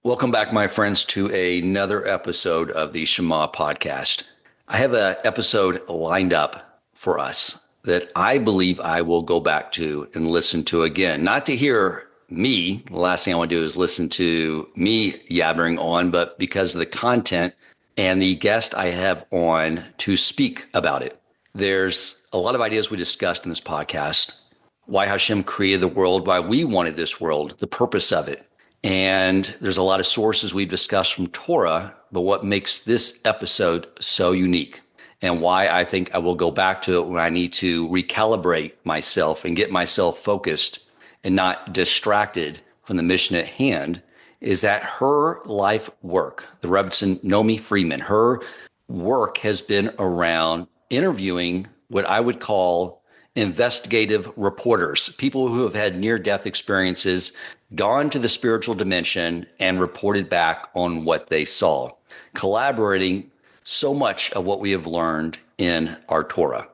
Welcome back, my friends, to another episode of the Shema podcast. I have an episode lined up for us that I believe I will go back to and listen to again. Not to hear me. The last thing I want to do is listen to me yabbering on, but because of the content and the guest I have on to speak about it. There's a lot of ideas we discussed in this podcast. Why Hashem created the world, why we wanted this world, the purpose of it. And there's a lot of sources we've discussed from Torah, but what makes this episode so unique and why I think I will go back to it when I need to recalibrate myself and get myself focused and not distracted from the mission at hand is that her life work, the Rebbetzin Nomi Freeman, her work has been around interviewing what I would call investigative reporters, people who have had near-death experiences, gone to the spiritual dimension, and reported back on what they saw, collaborating so much of what we have learned in our Torah.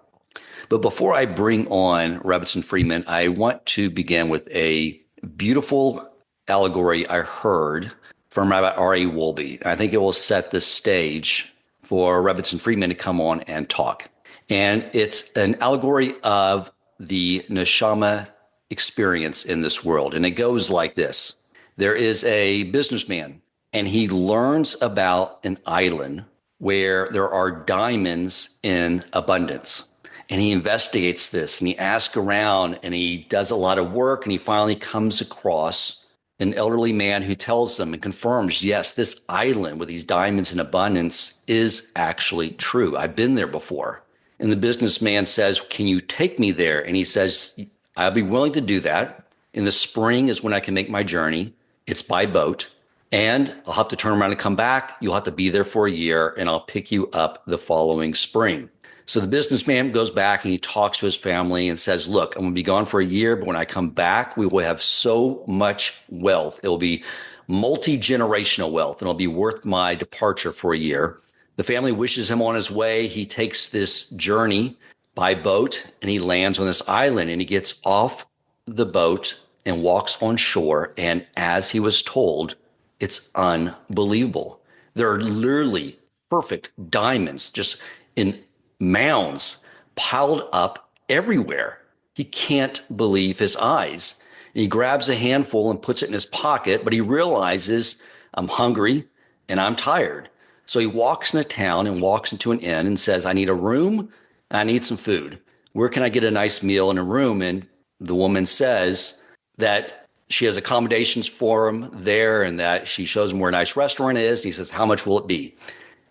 But before I bring on Rebbetzin Freeman, I want to begin with a beautiful allegory I heard from Rabbi R.A. Wolbe. I think it will set the stage for Rebbetzin Freeman to come on and talk. And it's an allegory of the neshama experience in this world. And it goes like this. There is a businessman, and he learns about an island where there are diamonds in abundance. And he investigates this, and he asks around, and he does a lot of work, and he finally comes across an elderly man who tells them and confirms, yes, this island with these diamonds in abundance is actually true. I've been there before. And the businessman says, can you take me there? And he says, I'll be willing to do that. In the spring is when I can make my journey. It's by boat. And I'll have to turn around and come back. You'll have to be there for a year, and I'll pick you up the following spring. So the businessman goes back and he talks to his family and says, look, I'm going to be gone for a year, but when I come back, we will have so much wealth. It will be multi-generational wealth, and it'll be worth my departure for a year. The family wishes him on his way. He takes this journey by boat, and he lands on this island, and he gets off the boat and walks on shore. And as he was told, it's unbelievable. There are literally perfect diamonds just in mounds piled up everywhere. He can't believe his eyes. And he grabs a handful and puts it in his pocket, but he realizes, I'm hungry and I'm tired. So he walks into town and walks into an inn and says, I need a room. I need some food. Where can I get a nice meal in a room? And the woman says that she has accommodations for him there and that she shows him where a nice restaurant is. He says, how much will it be?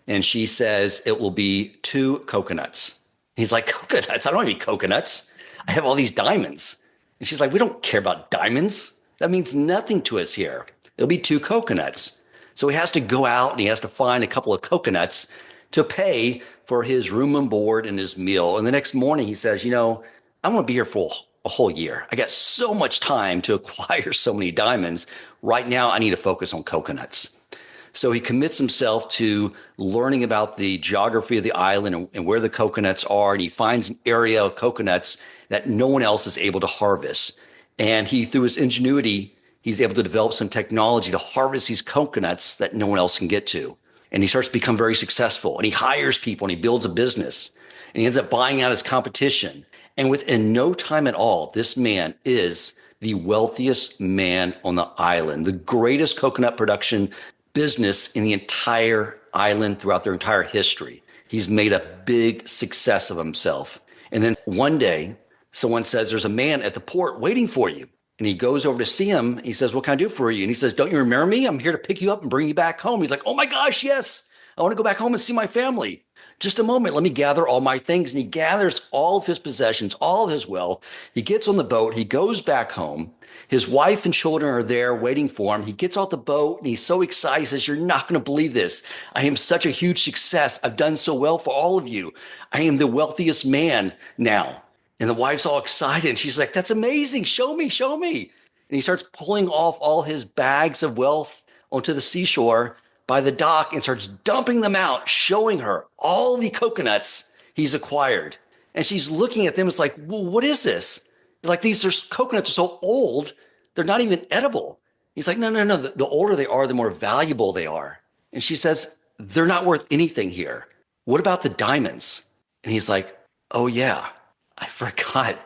And she says, it will be 2 coconuts. He's like, coconuts? I don't have any coconuts. I have all these diamonds. And she's like, we don't care about diamonds. That means nothing to us here. It'll be 2 coconuts. So he has to go out and he has to find a couple of coconuts to pay for his room and board and his meal. And the next morning he says, I'm going to be here for a whole year. I got so much time to acquire so many diamonds. Right now, I need to focus on coconuts. So he commits himself to learning about the geography of the island and where the coconuts are. And he finds an area of coconuts that no one else is able to harvest. And he, through his ingenuity, he's able to develop some technology to harvest these coconuts that no one else can get to. And he starts to become very successful, and he hires people and he builds a business, and he ends up buying out his competition. And within no time at all, this man is the wealthiest man on the island, the greatest coconut production business in the entire island throughout their entire history. He's made a big success of himself. And then one day, someone says, there's a man at the port waiting for you. And he goes over to see him. He says, what can I do for you? And he says, don't you remember me? I'm here to pick you up and bring you back home. He's like, oh my gosh, yes. I want to go back home and see my family. Just a moment. Let me gather all my things. And he gathers all of his possessions, all of his wealth. He gets on the boat. He goes back home. His wife and children are there waiting for him. He gets off the boat and he's so excited. He says, you're not going to believe this. I am such a huge success. I've done so well for all of you. I am the wealthiest man now. And the wife's all excited. And she's like, that's amazing. Show me, show me. And he starts pulling off all his bags of wealth onto the seashore by the dock and starts dumping them out, showing her all the coconuts he's acquired. And she's looking at them. It's like, well, what is this? Like, these coconuts are so old, they're not even edible. He's like, no. The older they are, the more valuable they are. And she says, they're not worth anything here. What about the diamonds? And he's like, oh yeah, I forgot.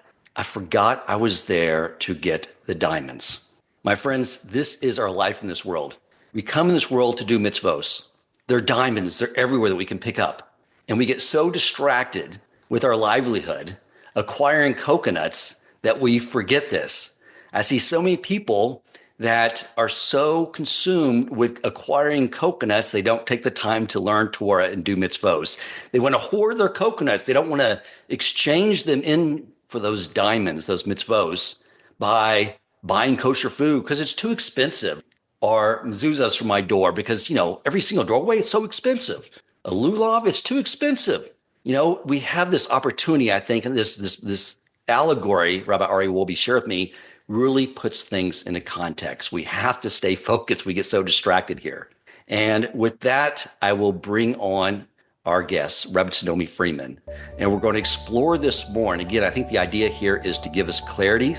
I was there to get the diamonds. My friends, this is our life in this world. We come in this world to do mitzvos. They're diamonds. They're everywhere that we can pick up. And we get so distracted with our livelihood, acquiring coconuts, that we forget this. I see so many people that are so consumed with acquiring coconuts, they don't take the time to learn Torah and do mitzvos. They want to hoard their coconuts. They don't want to exchange them in for those diamonds, those mitzvos, by buying kosher food because it's too expensive, or mezuzahs for my door because, every single doorway, it's so expensive. A lulav, it's too expensive. We have this opportunity, I think, and this allegory Rabbi Ari Wolbe shared with me really puts things into context. We have to stay focused. We get so distracted here. And with that, I will bring on our guest, Rebbetzin Nomi Freeman. And we're going to explore this more. And again, I think the idea here is to give us clarity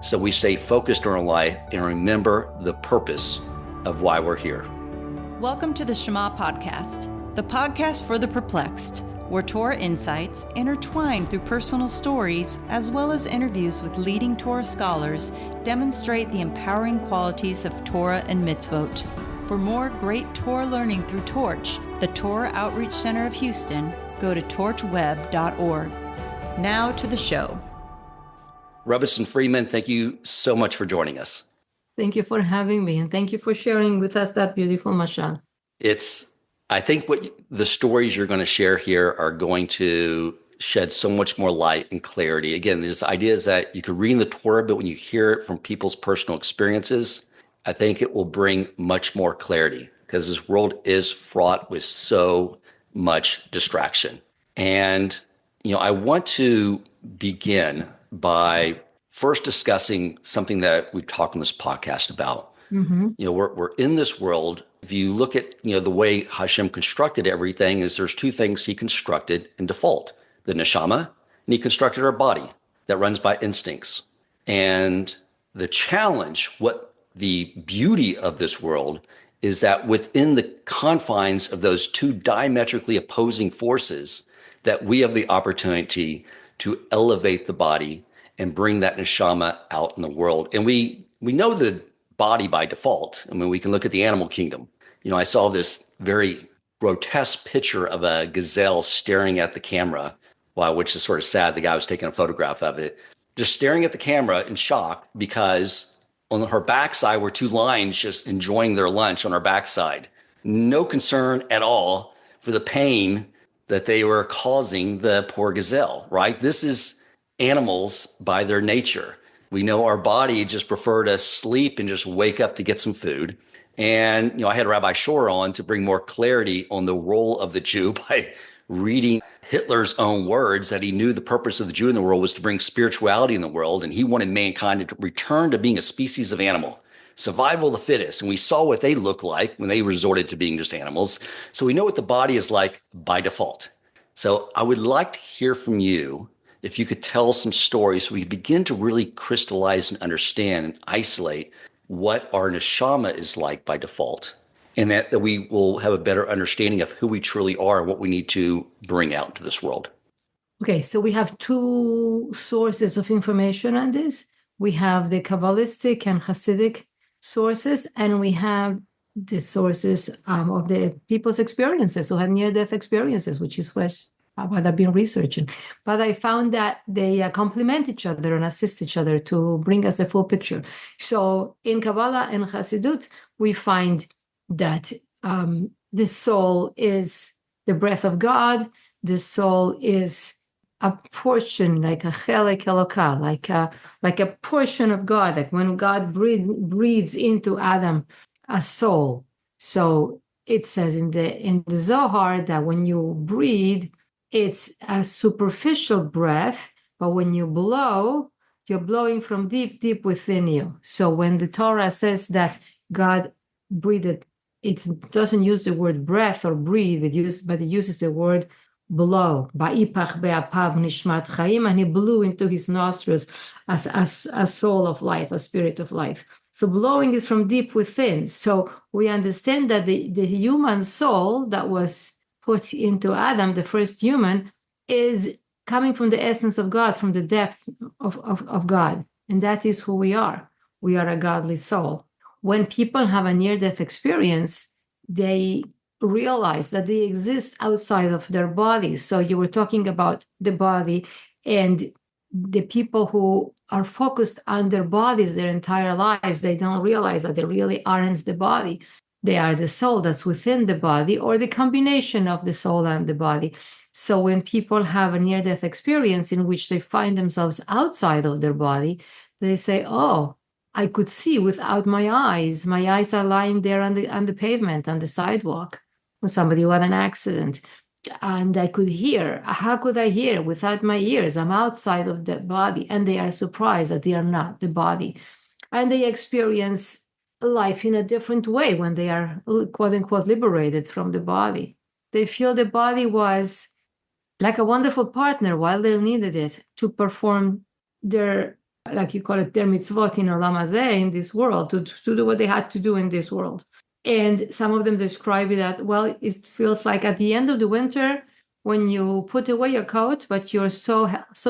so we stay focused on our life and remember the purpose of why we're here. Welcome to the Shema Podcast, the podcast for the perplexed, where Torah insights, intertwined through personal stories, as well as interviews with leading Torah scholars, demonstrate the empowering qualities of Torah and mitzvot. For more great Torah learning through Torch, the Torah Outreach Center of Houston, go to torchweb.org. Now to the show. Rebbetzin Freeman, thank you so much for joining us. Thank you for having me, and thank you for sharing with us that beautiful mashal. I think what the stories you're going to share here are going to shed so much more light and clarity. Again, this idea is that you can read in the Torah, but when you hear it from people's personal experiences, I think it will bring much more clarity because this world is fraught with so much distraction. And, I want to begin by first discussing something that we've talked on this podcast about. Mm-hmm. We're in this world. If you look at, the way Hashem constructed everything, is there's two things he constructed in default, the neshama, and he constructed our body that runs by instincts. And the challenge, what the beauty of this world is that within the confines of those two diametrically opposing forces, that we have the opportunity to elevate the body and bring that neshama out in the world. And we know the body by default. I mean, we can look at the animal kingdom. I saw this very grotesque picture of a gazelle staring at the camera, which is sort of sad. The guy was taking a photograph of it, just staring at the camera in shock because on her backside were two lions just enjoying their lunch on her backside. No concern at all for the pain that they were causing the poor gazelle, right? This is animals by their nature. We know our body just prefer to sleep and just wake up to get some food. And, I had Rabbi Shor on to bring more clarity on the role of the Jew by reading Hitler's own words that he knew the purpose of the Jew in the world was to bring spirituality in the world. And he wanted mankind to return to being a species of animal, survival of the fittest. And we saw what they looked like when they resorted to being just animals. So we know what the body is like by default. So I would like to hear from you if you could tell some stories so we begin to really crystallize and understand and isolate what our neshama is like by default, and that we will have a better understanding of who we truly are and what we need to bring out into this world. Okay, so we have two sources of information on this. We have the Kabbalistic and Hasidic sources, and we have the sources of the people's experiences who had near-death experiences, which is what I've been researching. But I found that they complement each other and assist each other to bring us a full picture. So in Kabbalah and Hasidut, we find that the soul is the breath of God. The soul is a portion, like a chelek elokah, like a portion of God, like when God breathes into Adam a soul. So it says in the Zohar that when you breathe, it's a superficial breath, but when you blow, you're blowing from deep, deep within you. So when the Torah says that God breathed, it doesn't use the word breath or breathe, but it uses the word blow. Ba'ipach be'apav nishmat chaim, and he blew into his nostrils as a soul of life, a spirit of life. So blowing is from deep within. So we understand that the human soul that was put into Adam, the first human, is coming from the essence of God, from the depth of God. And that is who we are. We are a godly soul. When people have a near-death experience, they realize that they exist outside of their bodies. So you were talking about the body, and the people who are focused on their bodies their entire lives, they don't realize that they really aren't the body. They are the soul that's within the body, or the combination of the soul and the body. So when people have a near-death experience in which they find themselves outside of their body, they say, oh, I could see without my eyes. My eyes are lying there on the pavement, on the sidewalk, with somebody who had an accident. And I could hear. How could I hear without my ears? I'm outside of the body. And they are surprised that they are not the body. And they experience life in a different way when they are, quote unquote, liberated from the body. They feel the body was like a wonderful partner while they needed it to perform their, like you call it, their mitzvot in olam hazeh, in this world, to do what they had to do in this world. And some of them describe it that, well, it feels like at the end of the winter, when you put away your coat, but you're so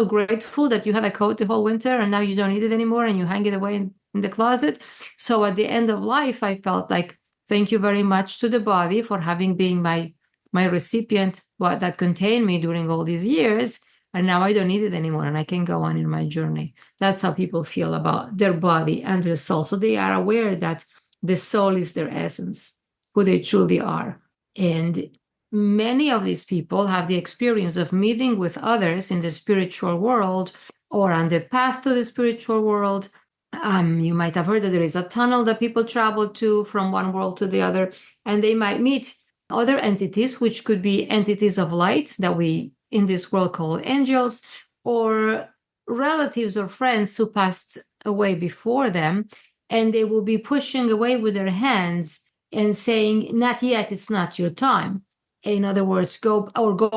grateful that you had a coat the whole winter and now you don't need it anymore and you hang it away in the closet. So at the end of life, I felt like, thank you very much to the body for having been my recipient, that contained me during all these years. And now I don't need it anymore and I can go on in my journey. That's how people feel about their body and their soul. So they are aware that the soul is their essence, who they truly are. And many of these people have the experience of meeting with others in the spiritual world or on the path to the spiritual world. You might have heard that there is a tunnel that people travel to from one world to the other, and they might meet other entities, which could be entities of light that we in this world call angels, or relatives or friends who passed away before them. And they will be pushing away with their hands and saying, not yet, it's not your time. In other words, go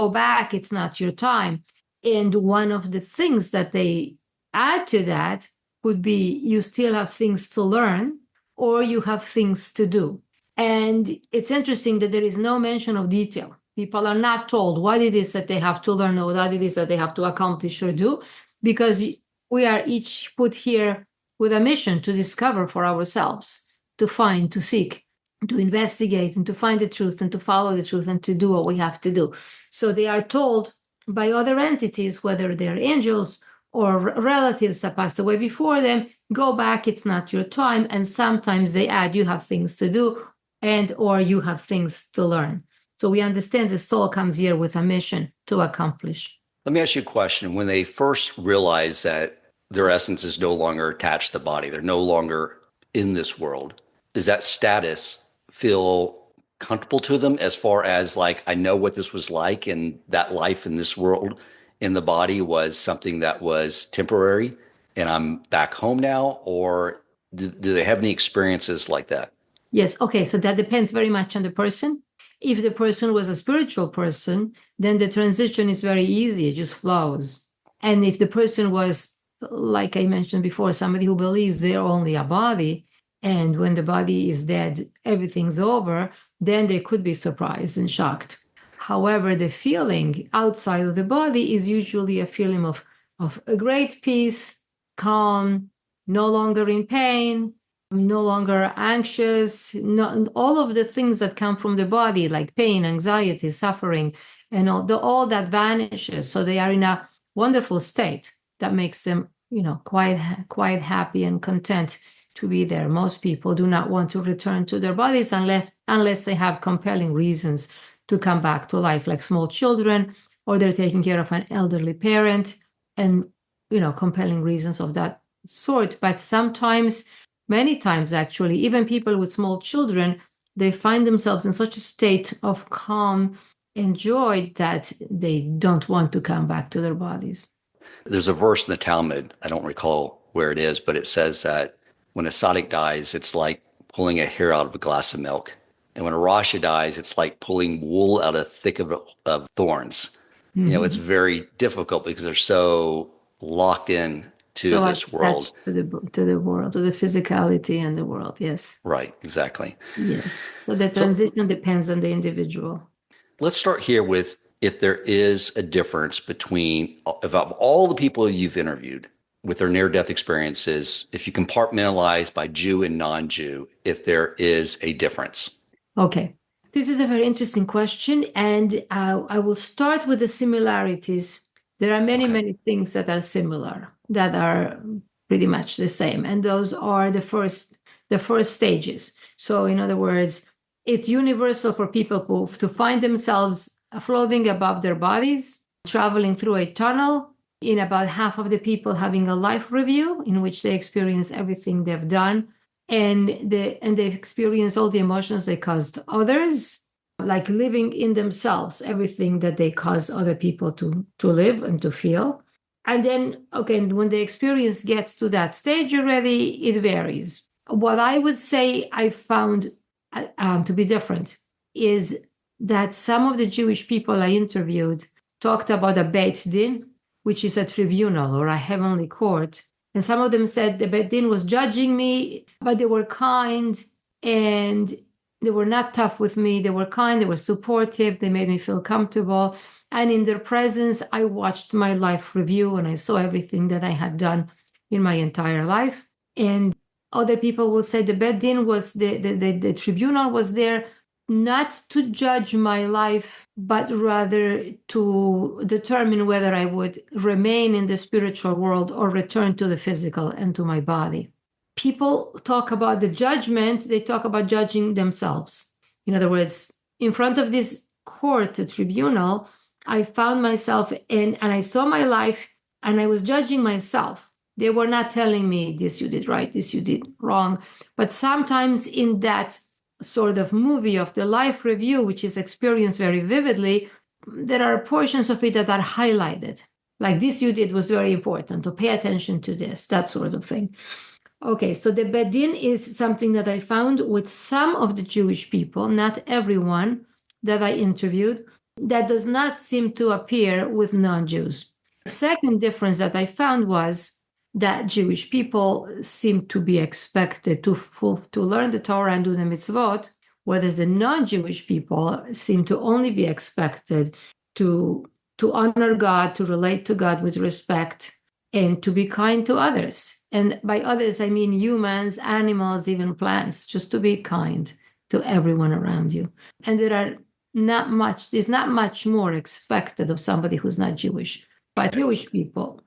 back, it's not your time. And one of the things that they add to that would be, you still have things to learn, or you have things to do. And it's interesting that there is no mention of detail. People are not told what it is that they have to learn or what it is that they have to accomplish or do, because we are each put here with a mission to discover for ourselves, to find, to seek, to investigate, and to find the truth, and to follow the truth, and to do what we have to do. So they are told by other entities, whether they're angels or relatives that passed away before them, go back, it's not your time. And sometimes they add, you have things to do, and or you have things to learn. So we understand the soul comes here with a mission to accomplish. Let me ask you a question. When they first realize that their essence is no longer attached to the body, they're no longer in this world, does that status feel comfortable to them as far as like, I know what this was like, and that life in this world in the body was something that was temporary and I'm back home now? Or do they have any experiences like that? Yes. Okay. So that depends very much on the person. If the person was a spiritual person, then the transition is very easy. It just flows. And if the person was, like I mentioned before, somebody who believes they're only a body, and when the body is dead, everything's over, then they could be surprised and shocked. However, the feeling outside of the body is usually a feeling of a great peace, calm, no longer in pain, no longer anxious, all of the things that come from the body, like pain, anxiety, suffering, and all that vanishes. So they are in a wonderful state that makes them, quite happy and content to be there. Most people do not want to return to their bodies unless they have compelling reasons to come back to life, like small children, or they're taking care of an elderly parent, and compelling reasons of that sort. But sometimes, many times actually, even people with small children, they find themselves in such a state of calm and joy that they don't want to come back to their bodies. There's a verse in the Talmud, I don't recall where it is, but it says that when a tzaddik dies, it's like pulling a hair out of a glass of milk. And when a rasha dies, it's like pulling wool out of thick of thorns. Mm-hmm. It's very difficult because they're so locked in to So this world. attached to the world, to the physicality and the world. Yes. Right, exactly. Yes. So the So transition depends on the individual. let's start here with if there is a difference between, of all the people you've interviewed with their near-death experiences, if you compartmentalize by Jew and non-Jew, if there is a difference. Okay. This is a very interesting question, and I will start with the similarities. There are many, Okay. many things that are similar, that are pretty much the same, and those are the first stages. So, in other words, it's universal for people to find themselves floating above their bodies, traveling through a tunnel, in about half of the people having a life review in which they experience everything they've done, and they experience all the emotions they caused others, like living in themselves everything that they cause other people to live and to feel. And then, okay, when the experience gets to that stage already, it varies. What I would say I found to be different is that some of the Jewish people I interviewed talked about a Beit Din, which is a tribunal or a heavenly court. And some of them said the Beit Din was judging me, but they were kind and they were not tough with me. They were kind, they were supportive, they made me feel comfortable. And in their presence, I watched my life review and I saw everything that I had done in my entire life. And other people will say the Beit Din was the tribunal was there not to judge my life, but rather to determine whether I would remain in the spiritual world or return to the physical and to my body. People talk about the judgment, they talk about judging themselves. In other words, in front of this court, a tribunal, I found myself and I saw my life and I was judging myself. They were not telling me this you did right, this you did wrong. But sometimes in that sort of movie of the life review, which is experienced very vividly, there are portions of it that are highlighted. Like this you did was very important, to pay attention to this, that sort of thing. Okay, so the Beit Din is something that I found with some of the Jewish people, not everyone that I interviewed, that does not seem to appear with non-Jews. The second difference that I found was that Jewish people seem to be expected to learn the Torah and do the mitzvot, whereas the non-Jewish people seem to only be expected to honor God, to relate to God with respect, and to be kind to others. And by others, I mean humans, animals, even plants, just to be kind to everyone around you. And there's not much more expected of somebody who's not Jewish. But Jewish people,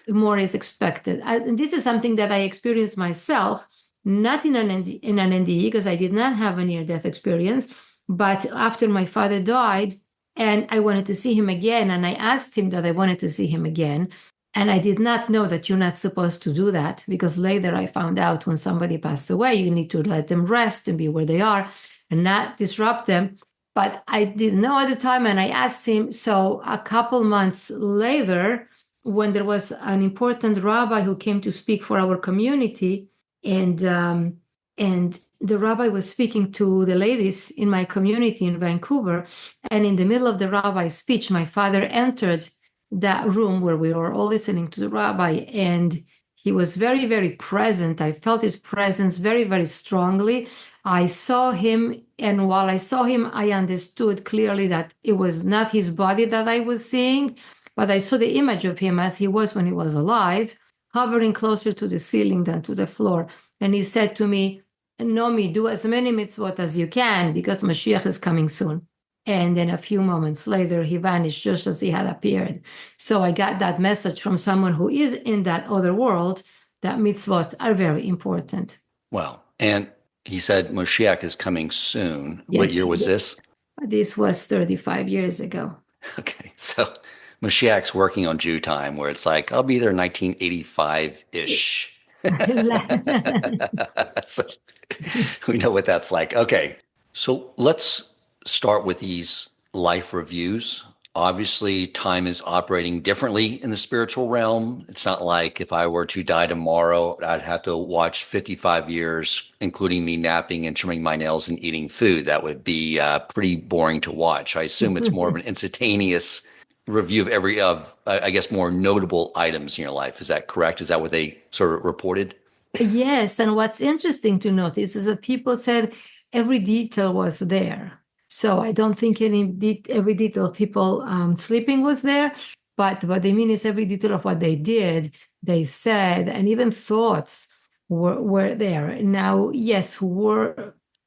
more is expected. And this is something that I experienced myself, not in an NDE, because I did not have a near-death experience, but after my father died, and I wanted to see him again, and I asked him that I wanted to see him again. And I did not know that you're not supposed to do that, because later I found out when somebody passed away, you need to let them rest and be where they are and not disrupt them. But I didn't know at the time, and I asked him. So a couple months later, when there was an important rabbi who came to speak for our community, and the rabbi was speaking to the ladies in my community in Vancouver, and in the middle of the rabbi's speech, my father entered that room where we were all listening to the rabbi, and he was very, very present. I felt his presence very, very strongly. I saw him, and while I saw him, I understood clearly that it was not his body that I was seeing, but I saw the image of him as he was when he was alive, hovering closer to the ceiling than to the floor. And he said to me, Nomi, do as many mitzvot as you can, because Mashiach is coming soon. And then a few moments later, he vanished just as he had appeared. So I got that message from someone who is in that other world that mitzvot are very important. Wow. And he said Moshiach is coming soon. Yes. What year was this? This was 35 years ago. Okay. So Moshiach's working on Jew time, where it's like, I'll be there 1985-ish. So we know what that's like. Okay. So let's start with these life reviews. Obviously, time is operating differently in the spiritual realm. It's not like if I were to die tomorrow, I'd have to watch 55 years, including me napping and trimming my nails and eating food. That would be pretty boring to watch. I assume it's more of an instantaneous review of every I guess more notable items in your life. Is that correct? Is that what they sort of reported? Yes, and what's interesting to notice is that people said every detail was there. So I don't think every detail of people sleeping was there, but what they mean is every detail of what they did, they said, and even thoughts were there. Now, yes,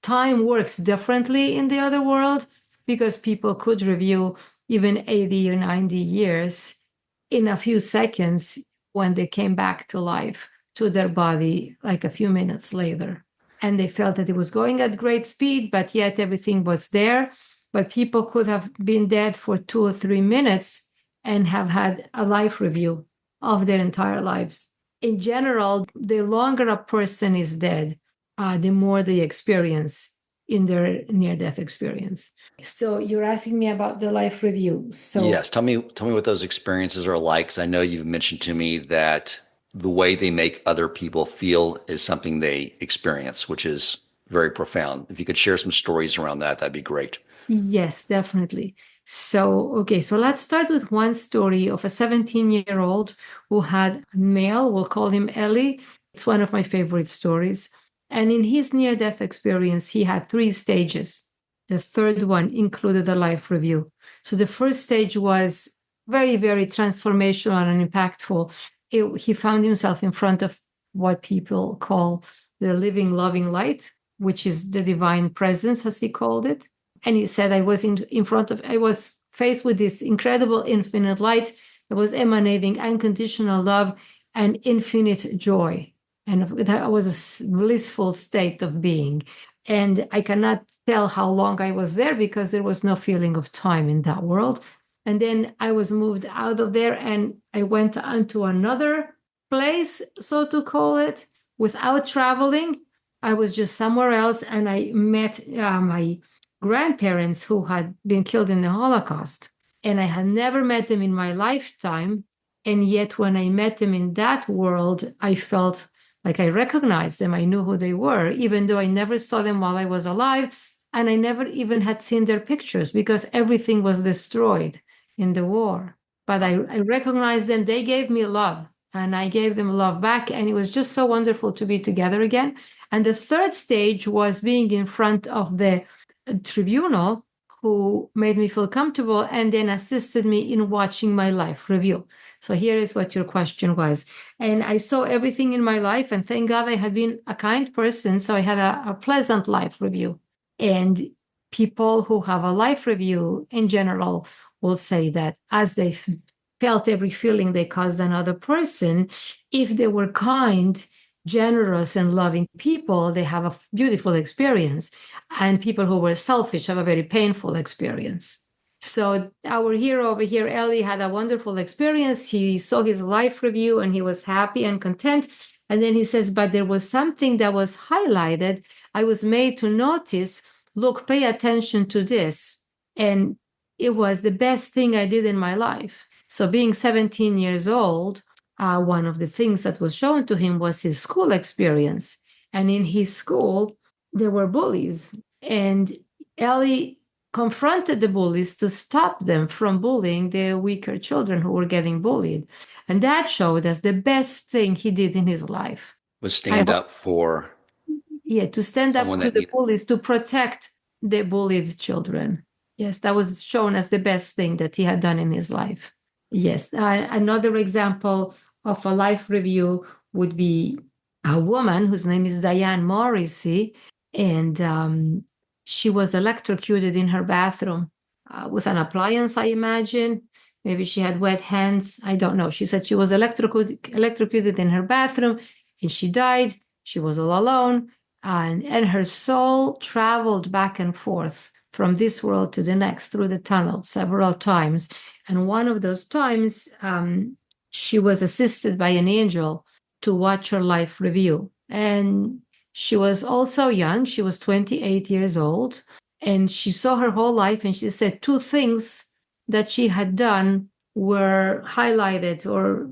time works differently in the other world because people could review even 80 or 90 years in a few seconds when they came back to life, to their body, like a few minutes later. And they felt that it was going at great speed, but yet everything was there. But people could have been dead for 2 or 3 minutes and have had a life review of their entire lives. In general, the longer a person is dead, the more they experience in their near-death experience. So you're asking me about the life review. So Yes, tell me what those experiences are like. 'Cause I know you've mentioned to me that the way they make other people feel is something they experience, which is very profound. If you could share some stories around that, that'd be great. yes, definitely. So, okay, so let's start with one story of a 17-year-old who had a male, we'll call him Eli. It's one of my favorite stories. And in his near-death experience, he had 3 stages. The third one included a life review. So the first stage was very, very transformational and impactful. He found himself in front of what people call the living, loving light, which is the divine presence, as he called it. And he said, I was faced with this incredible infinite light that was emanating unconditional love and infinite joy. And that was a blissful state of being. And I cannot tell how long I was there because there was no feeling of time in that world. And then I was moved out of there and I went on to another place, so to call it, without traveling. I was just somewhere else and I met my grandparents who had been killed in the Holocaust. And I had never met them in my lifetime. And yet when I met them in that world, I felt like I recognized them. I knew who they were, even though I never saw them while I was alive. And I never even had seen their pictures because everything was destroyed in the war. But I recognized them. They gave me love and I gave them love back. And it was just so wonderful to be together again. And the third stage was being in front of the tribunal who made me feel comfortable and then assisted me in watching my life review. So here is what your question was. And I saw everything in my life, and thank God I had been a kind person, so I had a pleasant life review. And people who have a life review in general will say that as they felt every feeling they caused another person, if they were kind, generous, and loving people, they have a beautiful experience. And people who were selfish have a very painful experience. So our hero over here, Eli, had a wonderful experience. He saw his life review and he was happy and content. And then he says, but there was something that was highlighted. I was made to notice, look, pay attention to this. And it was the best thing I did in my life. So being 17 years old, one of the things that was shown to him was his school experience. And in his school, there were bullies. And Eli confronted the bullies to stop them from bullying the weaker children who were getting bullied. And that showed us the best thing he did in his life. Was stand up for to stand up someone to that the needed. bullies, to protect the bullied children. Yes, that was shown as the best thing that he had done in his life. Yes, another example of a life review would be a woman whose name is Diane Morrissey, and she was electrocuted in her bathroom with an appliance, I imagine. Maybe she had wet hands. I don't know. She said she was electrocuted in her bathroom and she died. She was all alone. And her soul traveled back and forth from this world to the next through the tunnel several times. And one of those times, she was assisted by an angel to watch her life review. And she was also young. She was 28 years old. And she saw her whole life. And she said 2 things that she had done were highlighted or,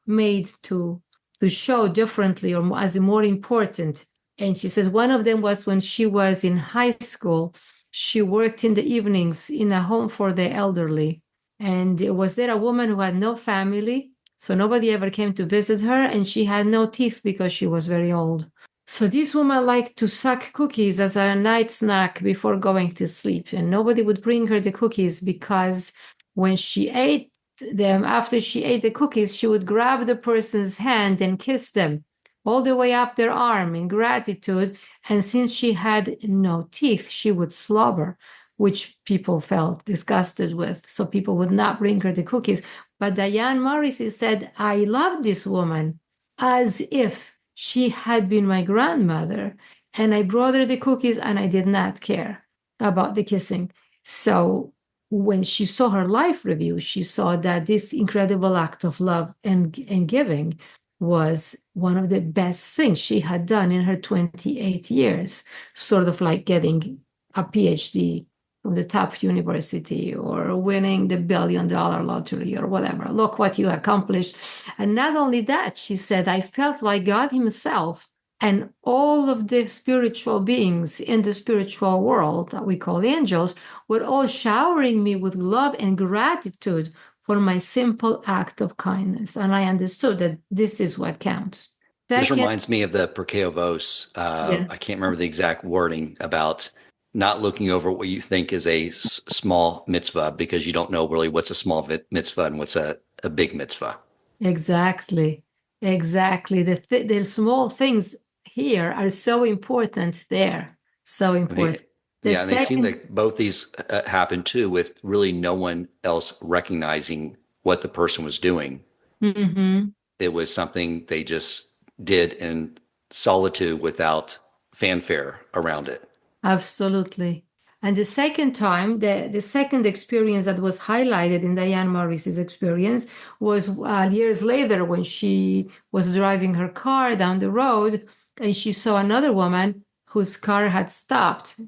made to show differently or as more important. And she says one of them was when she was in high school, she worked in the evenings in a home for the elderly. And was there a woman who had no family, so nobody ever came to visit her, and she had no teeth because she was very old. So this woman liked to suck cookies as a night snack before going to sleep, and nobody would bring her the cookies because when she ate them, after she ate the cookies, she would grab the person's hand and kiss them all the way up their arm in gratitude. And since she had no teeth, she would slobber, which people felt disgusted with. So people would not bring her the cookies. But Diane Morrissey said, I love this woman as if she had been my grandmother. And I brought her the cookies and I did not care about the kissing. So when she saw her life review, she saw that this incredible act of love and giving was one of the best things she had done in her 28 years, sort of like getting a PhD from the top university or winning the $1 billion lottery or whatever. Look what you accomplished. And not only that, she said, I felt like God himself and all of the spiritual beings in the spiritual world that we call angels were all showering me with love and gratitude for my simple act of kindness. And I understood that this is what counts. This reminds me of the Perkei Avos. Yeah. I can't remember the exact wording about not looking over what you think is a small mitzvah because you don't know really what's a small mitzvah and what's a big mitzvah. Exactly. The small things here are so important there. So important. And they seem like both these happen too with really no one else recognizing what the person was doing. Mm-hmm. It was something they just did in solitude without fanfare around it. Absolutely. And the second time, the second experience that was highlighted in Diane Morris's experience was years later when she was driving her car down the road and she saw another woman whose car had stopped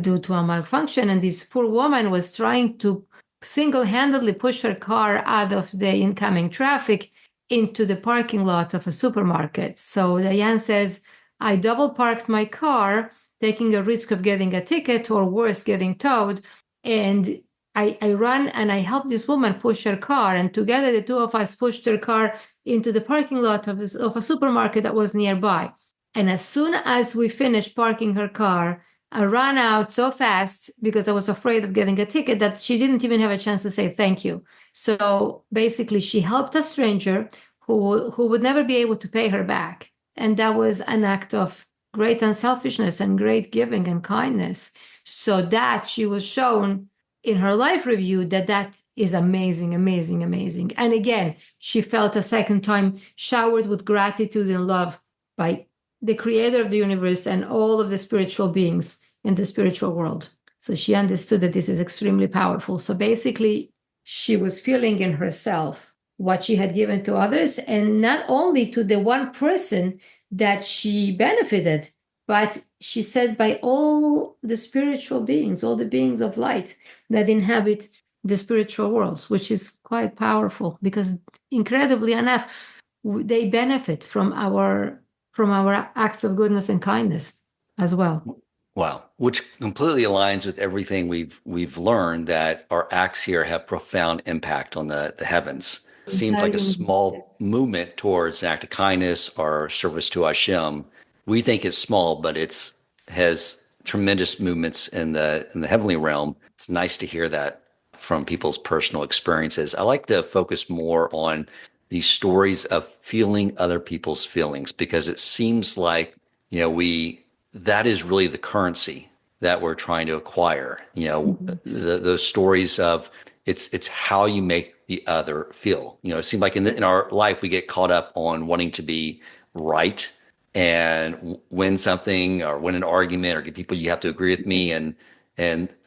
due to a malfunction. And this poor woman was trying to single-handedly push her car out of the incoming traffic into the parking lot of a supermarket. So Diane says, I double parked my car, taking a risk of getting a ticket or worse, getting towed. And I ran and I helped this woman push her car. And together, the two of us pushed her car into the parking lot of a supermarket that was nearby. And as soon as we finished parking her car, I ran out so fast because I was afraid of getting a ticket that she didn't even have a chance to say thank you. So basically, she helped a stranger who would never be able to pay her back. And that was an act of great unselfishness and great giving and kindness. So that she was shown in her life review that is amazing, amazing, amazing. And again, she felt a second time showered with gratitude and love by the creator of the universe and all of the spiritual beings in the spiritual world. So she understood that this is extremely powerful. So basically, she was feeling in herself what she had given to others, and not only to the one person that she benefited, but she said by all the spiritual beings, all the beings of light that inhabit the spiritual worlds, which is quite powerful because incredibly enough, they benefit from our acts of goodness and kindness as well. Wow, which completely aligns with everything we've learned, that our acts here have profound impact on the heavens. It seems like a small movement towards an act of kindness or service to Hashem. We think it's small, but it's has tremendous movements in the heavenly realm. It's nice to hear that from people's personal experiences. I like to focus more on these stories of feeling other people's feelings because it seems like, that is really the currency that we're trying to acquire. Those stories of it's how you make the other feel. It seems like in our life we get caught up on wanting to be right and win something or win an argument or get people you have to agree with me, and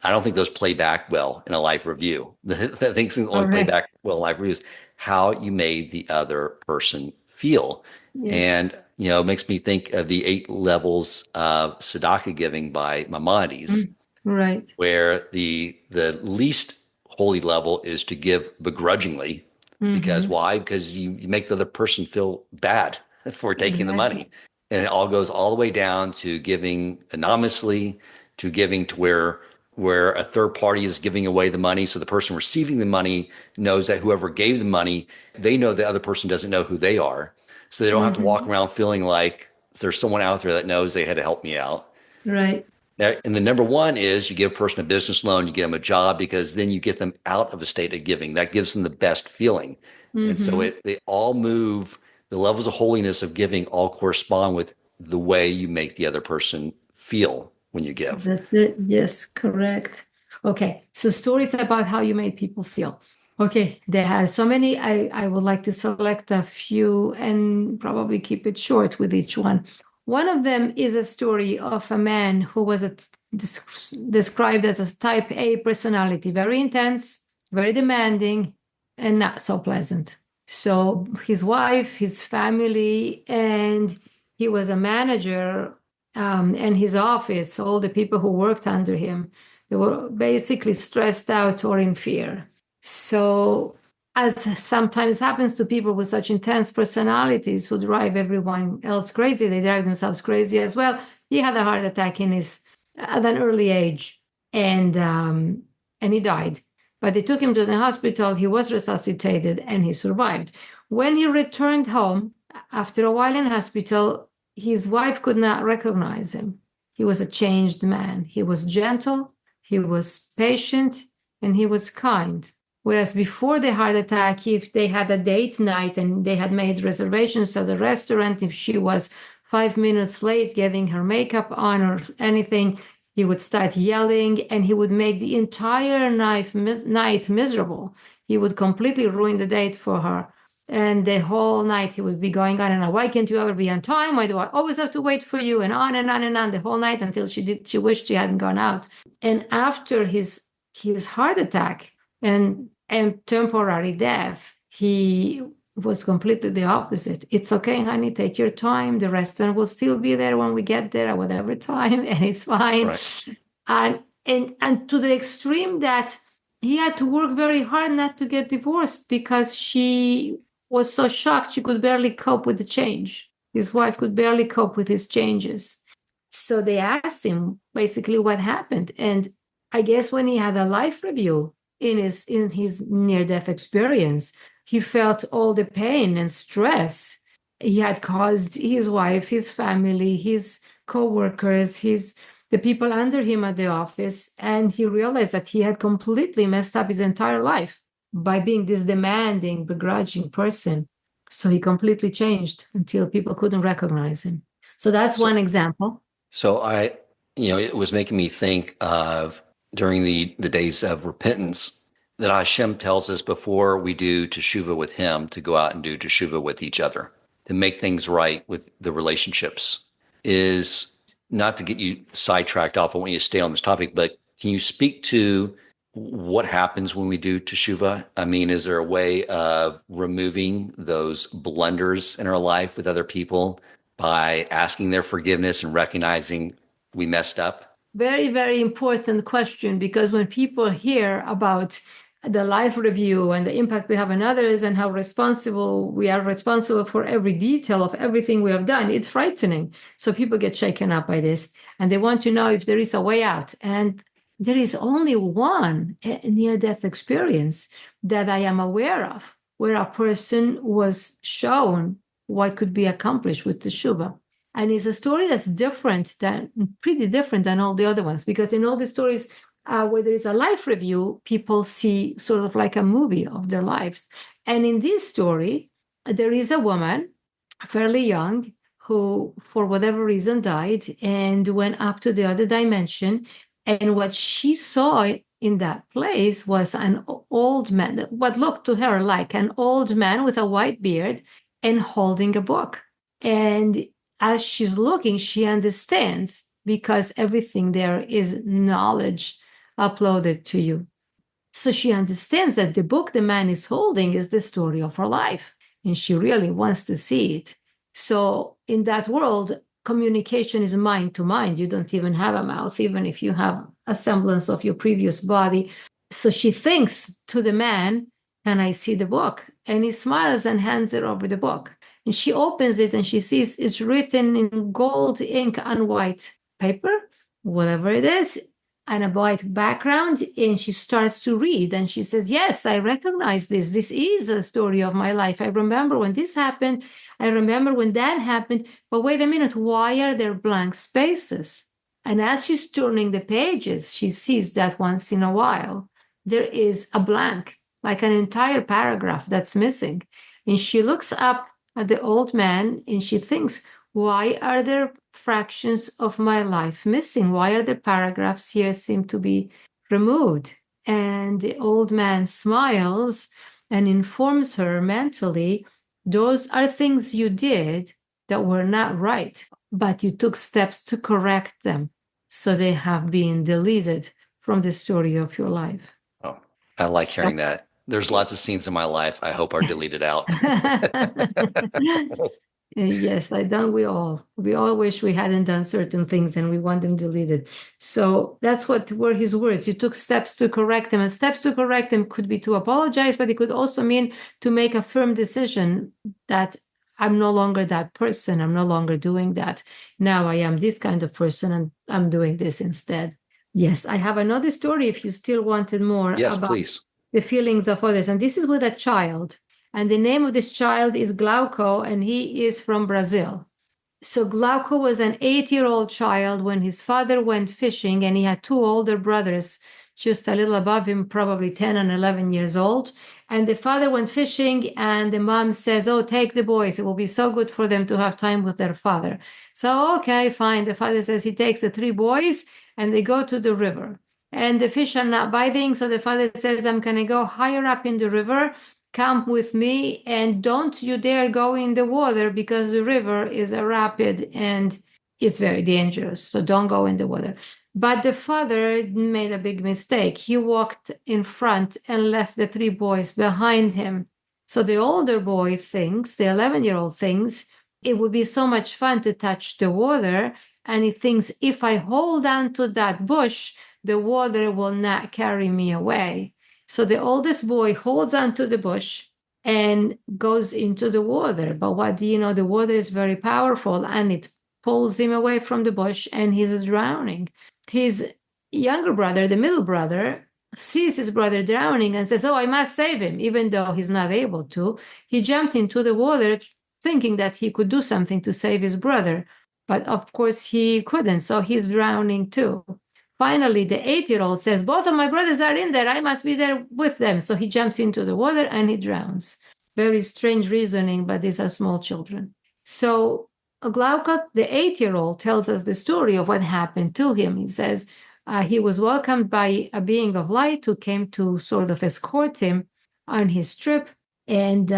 I don't think those play back well in a life review. The things only play back well in life reviews how you made the other person feel. Yes. And it makes me think of the 8 levels of tzedakah giving by Maimonides, right? Where the least holy level is to give begrudgingly. Because why? Because you make the other person feel bad for taking the money. And it all goes all the way down to giving anonymously, to giving to where where a third party is giving away the money. So the person receiving the money knows that whoever gave the money, they know the other person doesn't know who they are. So they don't have to walk around feeling like there's someone out there that knows they had to help me out. Right. And the number one is you give a person a business loan, you get them a job, because then you get them out of a state of giving. That gives them the best feeling. And so they all move, the levels of holiness of giving all correspond with the way you make the other person feel when you give. That's it. Yes, correct. Okay, so stories about how you made people feel. Okay, there are so many. I would like to select a few and probably keep it short with each one. One of them is a story of a man who was described as a type A personality, very intense, very demanding, and not so pleasant. So his wife, his family, and he was a manager, and his office, all the people who worked under him, they were basically stressed out or in fear. So, as sometimes happens to people with such intense personalities who drive everyone else crazy, they drive themselves crazy as well. He had a heart attack at an early age, and he died. But they took him to the hospital. He was resuscitated, and he survived. When he returned home after a while in hospital, his wife could not recognize him. He was a changed man. He was gentle, he was patient, and he was kind. Whereas before the heart attack, if they had a date night and they had made reservations at the restaurant, if she was 5 minutes late getting her makeup on or anything, he would start yelling and he would make the entire night miserable. He would completely ruin the date for her. And the whole night he would be going on and on. Why can't you ever be on time? Why do I always have to wait for you? And on and on and on the whole night until she wished she hadn't gone out. And after his heart attack and temporary death, he was completely the opposite. It's okay, honey, take your time. The restaurant will still be there when we get there at whatever time, and it's fine. Right. And to the extreme that he had to work very hard not to get divorced because she was so shocked she could barely cope with the change. His wife could barely cope with his changes. So they asked him basically what happened. And I guess when he had a life review in his near-death experience, he felt all the pain and stress he had caused his wife, his family, his co-workers, the people under him at the office. And he realized that he had completely messed up his entire life by being this demanding, begrudging person. So he completely changed until people couldn't recognize him. So that's one example. So it was making me think of during the days of repentance that Hashem tells us before we do teshuvah with him to go out and do teshuvah with each other, to make things right with the relationships. Is not to get you sidetracked off. I want you to stay on this topic, but can you speak to what happens when we do teshuvah? I mean, is there a way of removing those blunders in our life with other people by asking their forgiveness and recognizing we messed up? Very, very important question, because when people hear about the life review and the impact we have on others and how we are responsible for every detail of everything we have done, it's frightening. So people get shaken up by this and they want to know if there is a way out. And there is only one near-death experience that I am aware of where a person was shown what could be accomplished with teshuvah. And it's a story that's pretty different than all the other ones, because in all the stories where there is a life review, people see sort of like a movie of their lives. And in this story, there is a woman, fairly young, who for whatever reason died and went up to the other dimension. And what she saw in that place was an old man, what looked to her like an old man with a white beard and holding a book. And as she's looking, she understands, because everything there is knowledge uploaded to you. So she understands that the book the man is holding is the story of her life, and she really wants to see it. So in that world, communication is mind to mind. You don't even have a mouth, even if you have a semblance of your previous body. So she thinks to the man, "Can I see the book?" And he smiles and hands her over the book. And she opens it and she sees it's written in gold ink on white paper, whatever it is. and a white background, and she starts to read, and she says, yes, I recognize this. This is a story of my life. I remember when this happened. I remember when that happened. But wait a minute, why are there blank spaces? And as she's turning the pages, she sees that once in a while, there is a blank, like an entire paragraph that's missing. And she looks up at the old man and she thinks, why are there fractions of my life missing? Why are the paragraphs here seem to be removed? And the old man smiles and informs her mentally, those are things you did that were not right, but you took steps to correct them. So they have been deleted from the story of your life. Oh, I like hearing that. There's lots of scenes in my life I hope are deleted out. Yes, we all wish we hadn't done certain things and we want them deleted. So that's what were his words. You took steps to correct them, and steps to correct them could be to apologize, but it could also mean to make a firm decision that I'm no longer that person. I'm no longer doing that. Now I am this kind of person and I'm doing this instead. Yes, I have another story if you still wanted more about please. The feelings of others. And this is with a child. And the name of this child is Glauco, and he is from Brazil. So Glauco was an 8-year-old child when his father went fishing, and he had 2 older brothers, just a little above him, probably 10 and 11 years old. And the father went fishing, and the mom says, oh, take the boys. It will be so good for them to have time with their father. So, okay, fine. The father says he takes the 3 boys, and they go to the river. And the fish are not biting, so the father says, I'm going to go higher up in the river. Come with me, and don't you dare go in the water because the river is a rapid and it's very dangerous. So don't go in the water. But the father made a big mistake. He walked in front and left the 3 boys behind him. So the older boy thinks, the 11-year-old thinks, it would be so much fun to touch the water. And he thinks, if I hold on to that bush, the water will not carry me away. So the oldest boy holds onto the bush and goes into the water. But what do you know? The water is very powerful and it pulls him away from the bush and he's drowning. His younger brother, the middle brother, sees his brother drowning and says, oh, I must save him, even though he's not able to. He jumped into the water thinking that he could do something to save his brother. But of course he couldn't. So he's drowning too. Finally, the 8-year-old says, both of my brothers are in there. I must be there with them. So he jumps into the water and he drowns. Very strange reasoning, but these are small children. So Glauco, the 8-year-old, tells us the story of what happened to him. He says he was welcomed by a being of light who came to sort of escort him on his trip. And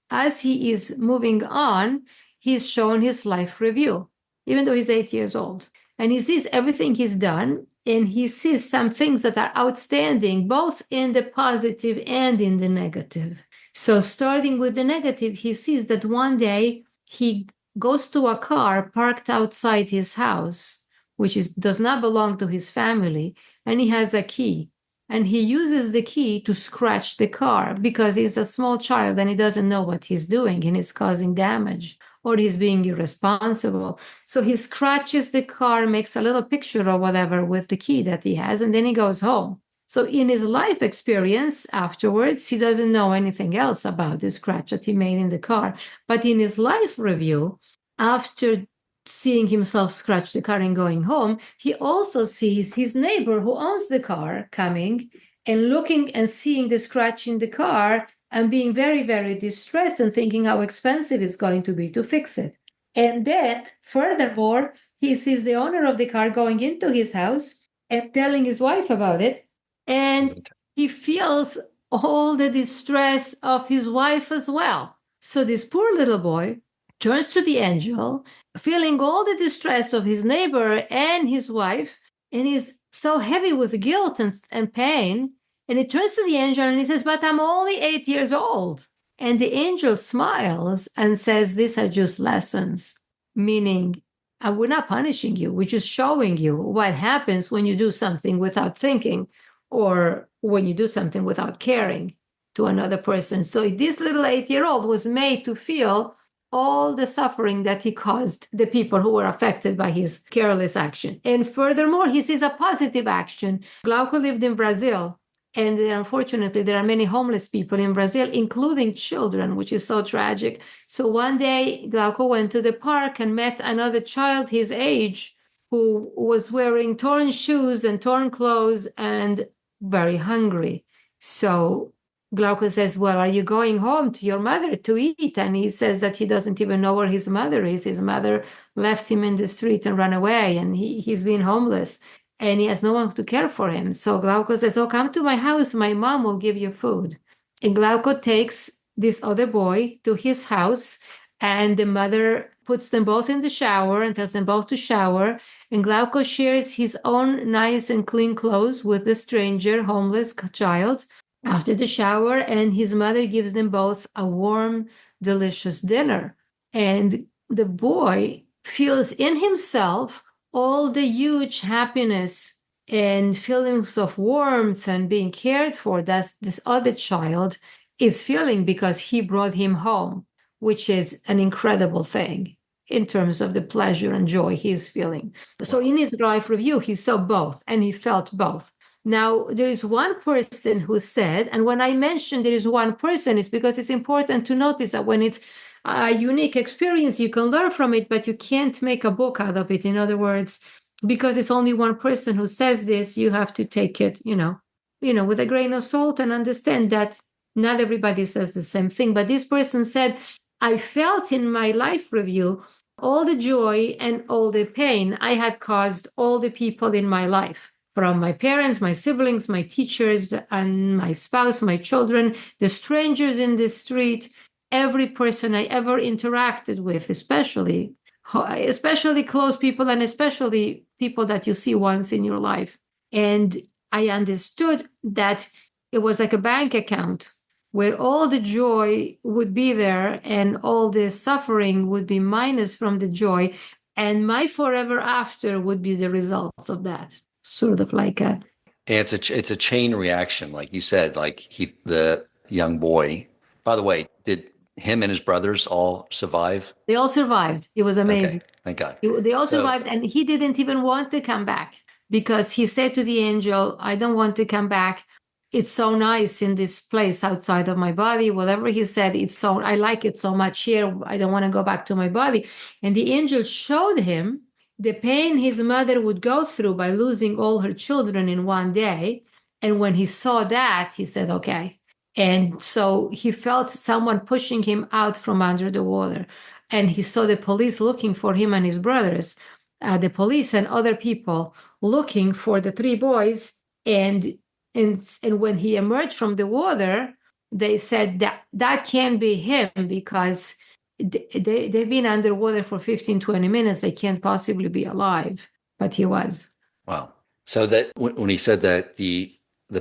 as he is moving on, he's shown his life review, even though he's 8 years old. And he sees everything he's done, and he sees some things that are outstanding, both in the positive and in the negative. So starting with the negative, he sees that one day he goes to a car parked outside his house, which does not belong to his family, and he has a key. And he uses the key to scratch the car because he's a small child and he doesn't know what he's doing and he's causing damage. Or he's being irresponsible. So he scratches the car, makes a little picture or whatever with the key that he has, and then he goes home. So in his life experience afterwards, he doesn't know anything else about the scratch that he made in the car. But in his life review, after seeing himself scratch the car and going home, he also sees his neighbor who owns the car coming and looking and seeing the scratch in the car and being very, very distressed and thinking how expensive it's going to be to fix it. And then, furthermore, he sees the owner of the car going into his house and telling his wife about it. And he feels all the distress of his wife as well. So this poor little boy turns to the angel, feeling all the distress of his neighbor and his wife, and he's so heavy with guilt and pain. And he turns to the angel and he says, but I'm only 8 years old. And the angel smiles and says, these are just lessons, meaning we're not punishing you. We're just showing you what happens when you do something without thinking or when you do something without caring to another person. So this little 8-year-old was made to feel all the suffering that he caused the people who were affected by his careless action. And furthermore, he sees a positive action. Glauco lived in Brazil, and unfortunately, there are many homeless people in Brazil, including children, which is so tragic. So one day, Glauco went to the park and met another child his age who was wearing torn shoes and torn clothes and very hungry. So Glauco says, well, are you going home to your mother to eat? And he says that he doesn't even know where his mother is. His mother left him in the street and ran away, and he's been homeless, and he has no one to care for him. So Glauco says, oh, come to my house. My mom will give you food. And Glauco takes this other boy to his house, and the mother puts them both in the shower and tells them both to shower. And Glauco shares his own nice and clean clothes with the stranger, homeless child after the shower, and his mother gives them both a warm, delicious dinner. And the boy feels in himself all the huge happiness and feelings of warmth and being cared for that this other child is feeling because he brought him home, which is an incredible thing in terms of the pleasure and joy he is feeling. So in his life review, he saw both and he felt both. Now, there is one person who said, and when I mention there is one person, it's because it's important to notice that when it's a unique experience, you can learn from it, but you can't make a book out of it. In other words, because it's only one person who says this, you have to take it, with a grain of salt and understand that not everybody says the same thing. But this person said, I felt in my life review all the joy and all the pain I had caused all the people in my life. From my parents, my siblings, my teachers, and my spouse, my children, the strangers in the street, every person I ever interacted with, especially close people and especially people that you see once in your life. And I understood that it was like a bank account where all the joy would be there and all the suffering would be minus from the joy. And my forever after would be the results of that. Sort of like a... And it's a chain reaction, like you said, like the young boy. By the way, did him and his brothers all survive? They all survived. It was amazing. Okay, thank God. They all survived, and he didn't even want to come back because he said to the angel, I don't want to come back. It's so nice in this place outside of my body. Whatever he said, I like it so much here. I don't want to go back to my body. And the angel showed him the pain his mother would go through by losing all her children in one day. And when he saw that, he said, okay. And so he felt someone pushing him out from under the water. And he saw the police looking for him and his brothers, the police and other people looking for the three boys. And when he emerged from the water, they said that can't be him because they've been underwater for 15, 20 minutes. They can't possibly be alive, but he was. Wow. So that when he said that the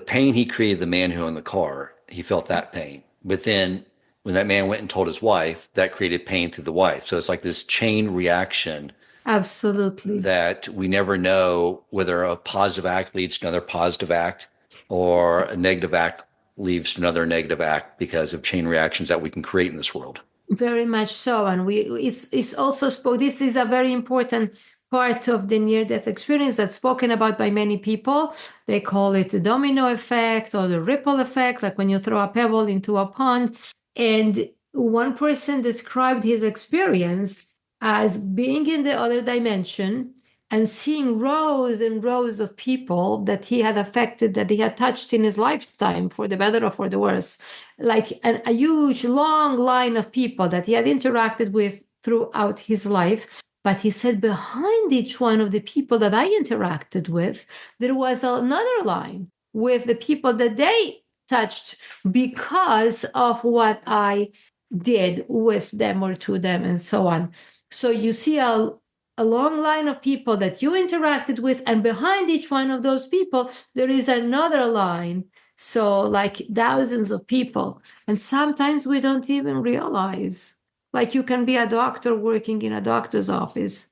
pain he created the man who owned the car, he felt that pain. But then when that man went and told his wife, that created pain through the wife. So it's like this chain reaction. Absolutely. That we never know whether a positive act leads to another positive act or a negative act leads to another negative act because of chain reactions that we can create in this world. Very much so. And it's also this is a very important part of the near-death experience that's spoken about by many people. They call it the domino effect or the ripple effect, like when you throw a pebble into a pond. And one person described his experience as being in the other dimension and seeing rows and rows of people that he had affected, that he had touched in his lifetime, for the better or for the worse, like a huge, long line of people that he had interacted with throughout his life. But he said behind each one of the people that I interacted with, there was another line with the people that they touched because of what I did with them or to them and so on. So you see a long line of people that you interacted with, and behind each one of those people, there is another line. So like thousands of people. And sometimes we don't even realize. Like you can be a doctor working in a doctor's office,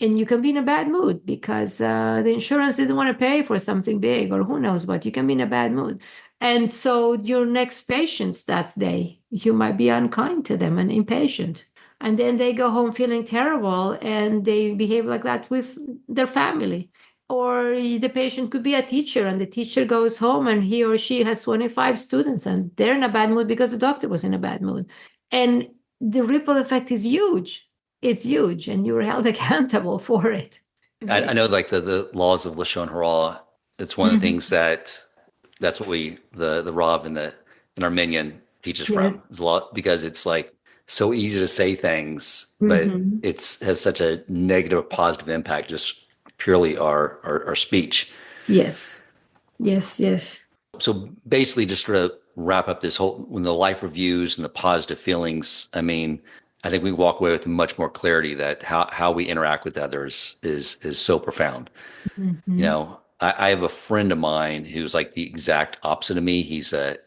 and you can be in a bad mood because the insurance didn't want to pay for something big, or who knows what. You can be in a bad mood. And so your next patients that day, you might be unkind to them and impatient. And then they go home feeling terrible, and they behave like that with their family. Or the patient could be a teacher, and the teacher goes home and he or she has 25 students and they're in a bad mood because the doctor was in a bad mood. And the ripple effect is huge. It's huge, and you're held accountable for it. I know like the laws of Lashon Hara, it's one of the things that's what the Rav and in Armenian teaches from. It's a lot because it's like so easy to say things, but has such a negative or positive impact, just purely our speech. Yes. So basically, just to wrap up this whole, when the life reviews and the positive feelings, I mean, I think we walk away with much more clarity that how we interact with others is so profound. You know, I have a friend of mine who's like the exact opposite of me. He's a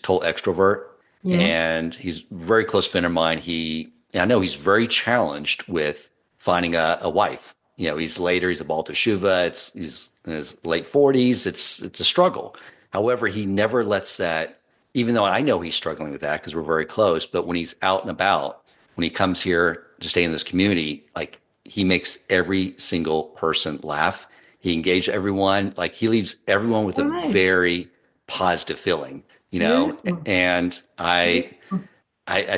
total extrovert, and he's a very close friend of mine. And I know he's very challenged with finding a wife. You know, he's a Baal Teshuvah. He's in his late 40s. It's a struggle. However, he never lets that, even though I know he's struggling with that because we're very close, but when he's out and about, when he comes here to stay in this community, like he makes every single person laugh. He engages everyone. Like he leaves everyone with a very positive feeling, you know? And I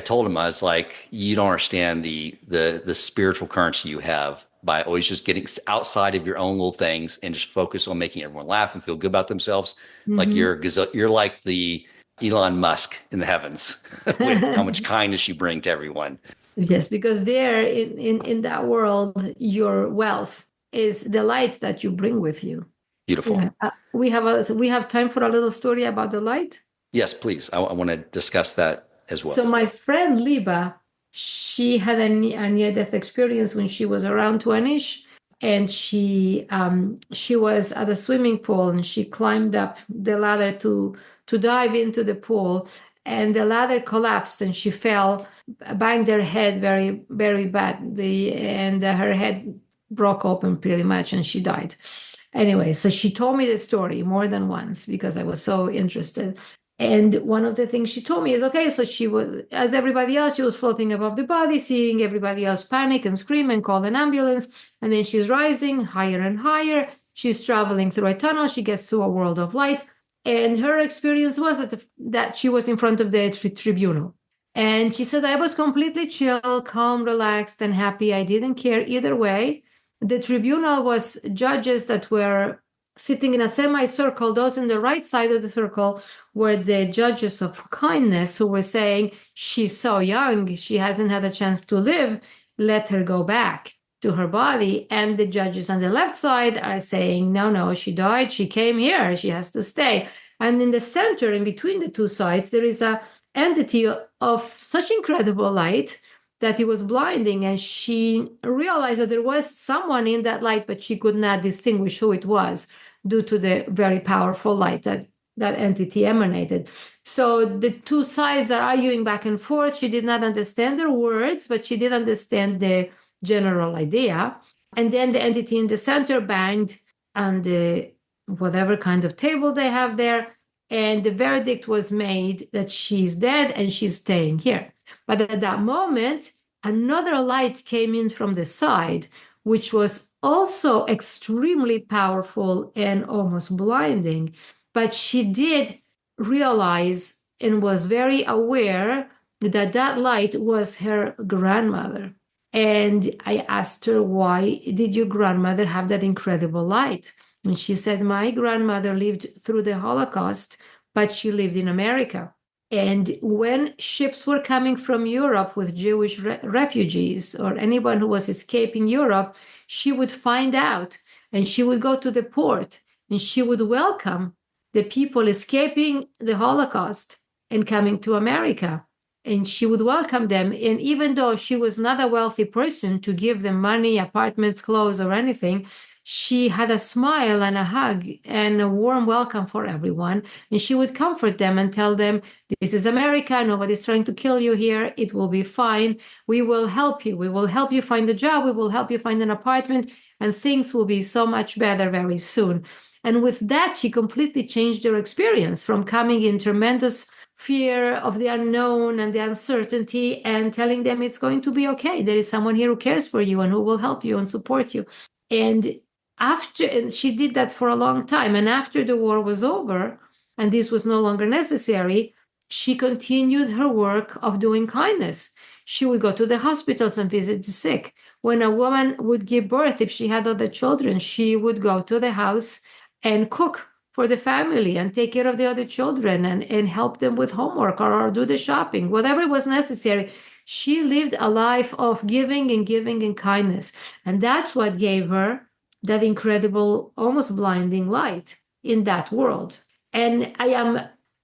told him, I was like, you don't understand the spiritual currency you have by always just getting outside of your own little things and just focus on making everyone laugh and feel good about themselves. Like you're like the Elon Musk in the heavens with how much kindness you bring to everyone. Yes, because there in that world, your wealth is the light that you bring with you. Beautiful. Yeah. We have time for a little story about the light. Yes, please. I want to discuss that as well. So my friend Liba, she had a near-death experience when she was around 20ish, and she was at a swimming pool, and she climbed up the ladder to dive into the pool, and the ladder collapsed, and she fell, banged her head very, very badly, and her head broke open pretty much, and she died. Anyway, so she told me the story more than once because I was so interested. And one of the things she told me is, okay, so she was, as everybody else, she was floating above the body, seeing everybody else panic and scream and call an ambulance. And then she's rising higher and higher. She's traveling through a tunnel. She gets to a world of light. And her experience was that she was in front of the tribunal. And she said, I was completely chill, calm, relaxed, and happy. I didn't care either way. The tribunal was judges that were sitting in a semicircle. Those in the right side of the circle were the judges of kindness who were saying, she's so young, she hasn't had a chance to live, let her go back to her body. And the judges on the left side are saying, no, she died, she came here, she has to stay. And in the center, in between the two sides, there is a entity of such incredible light that it was blinding, and she realized that there was someone in that light, but she could not distinguish who it was due to the very powerful light that entity emanated. So the two sides are arguing back and forth. She did not understand their words, but she did understand the general idea. And then the entity in the center banged on the whatever kind of table they have there, and the verdict was made that she's dead and she's staying here. But at that moment, another light came in from the side, which was also extremely powerful and almost blinding. But she did realize and was very aware that that light was her grandmother. And I asked her, why did your grandmother have that incredible light? And she said, my grandmother lived through the Holocaust, but she lived in America. And when ships were coming from Europe with Jewish refugees or anyone who was escaping Europe, she would find out and she would go to the port and she would welcome the people escaping the Holocaust and coming to America. And she would welcome them. And even though she was not a wealthy person to give them money, apartments, clothes, or anything, she had a smile and a hug and a warm welcome for everyone. And she would comfort them and tell them, this is America. Nobody's trying to kill you here. It will be fine. We will help you. We will help you find a job. We will help you find an apartment. And things will be so much better very soon. And with that, she completely changed her experience from coming in tremendous fear of the unknown and the uncertainty, and telling them it's going to be okay. There is someone here who cares for you and who will help you and support you. And she did that for a long time. And after the war was over and this was no longer necessary, she continued her work of doing kindness. She would go to the hospitals and visit the sick. When a woman would give birth, if she had other children, she would go to the house and cook for the family and take care of the other children and help them with homework or do the shopping, whatever was necessary. She lived a life of giving and kindness. And that's what gave her that incredible, almost blinding light in that world. And I am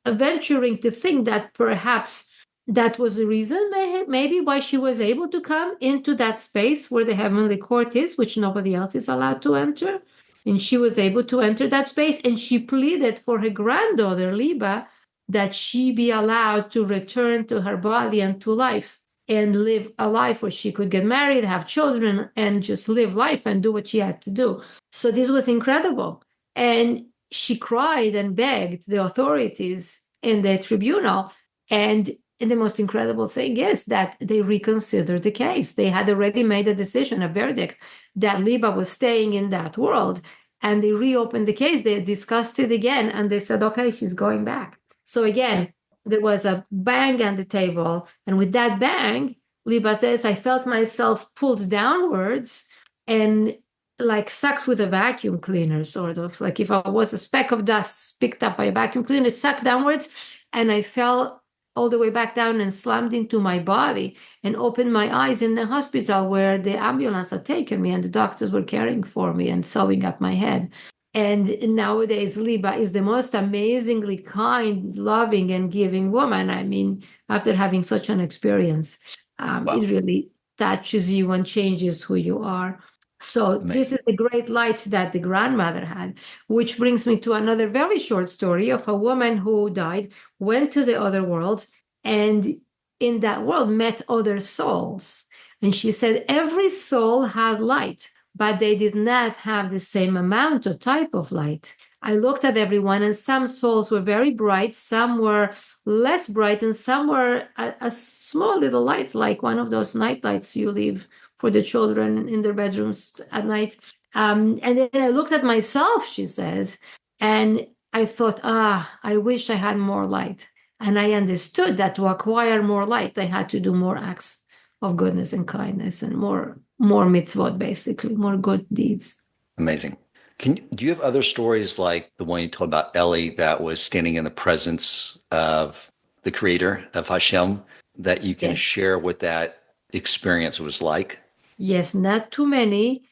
venturing to think that perhaps that was the reason maybe why she was able to come into that space where the heavenly court is, which nobody else is allowed to enter. And she was able to enter that space, and she pleaded for her granddaughter, Liba, that she be allowed to return to her body and to life and live a life where she could get married, have children, and just live life and do what she had to do. So this was incredible. And she cried and begged the authorities in the tribunal. And the most incredible thing is that they reconsidered the case. They had already made a decision, a verdict, that Liba was staying in that world. And they reopened the case. They discussed it again. And they said, okay, she's going back. So again, there was a bang on the table. And with that bang, Liba says, I felt myself pulled downwards and like sucked with a vacuum cleaner, sort of. Like if I was a speck of dust picked up by a vacuum cleaner, sucked downwards. And I fell all the way back down and slammed into my body and opened my eyes in the hospital where the ambulance had taken me and the doctors were caring for me and sewing up my head. And nowadays, Liba is the most amazingly kind, loving, and giving woman. I mean, after having such an experience, Wow. It really touches you and changes who you are. So this is the great light that the grandmother had, which brings me to another very short story of a woman who died, went to the other world, and in that world met other souls. And she said every soul had light, but they did not have the same amount or type of light. I looked at everyone, and some souls were very bright, some were less bright, and some were a small little light, like one of those night lights you leave for the children in their bedrooms at night. And then I looked at myself, she says, and I thought, I wish I had more light. And I understood that to acquire more light, I had to do more acts of goodness and kindness and more mitzvot, basically, more good deeds. Amazing. Do you have other stories like the one you told about Ellie that was standing in the presence of the creator of Hashem that you can share what that experience was like? Yes, not too many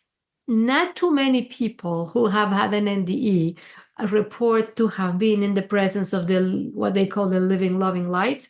people who have had an NDE report to have been in the presence of what they call the living, loving light,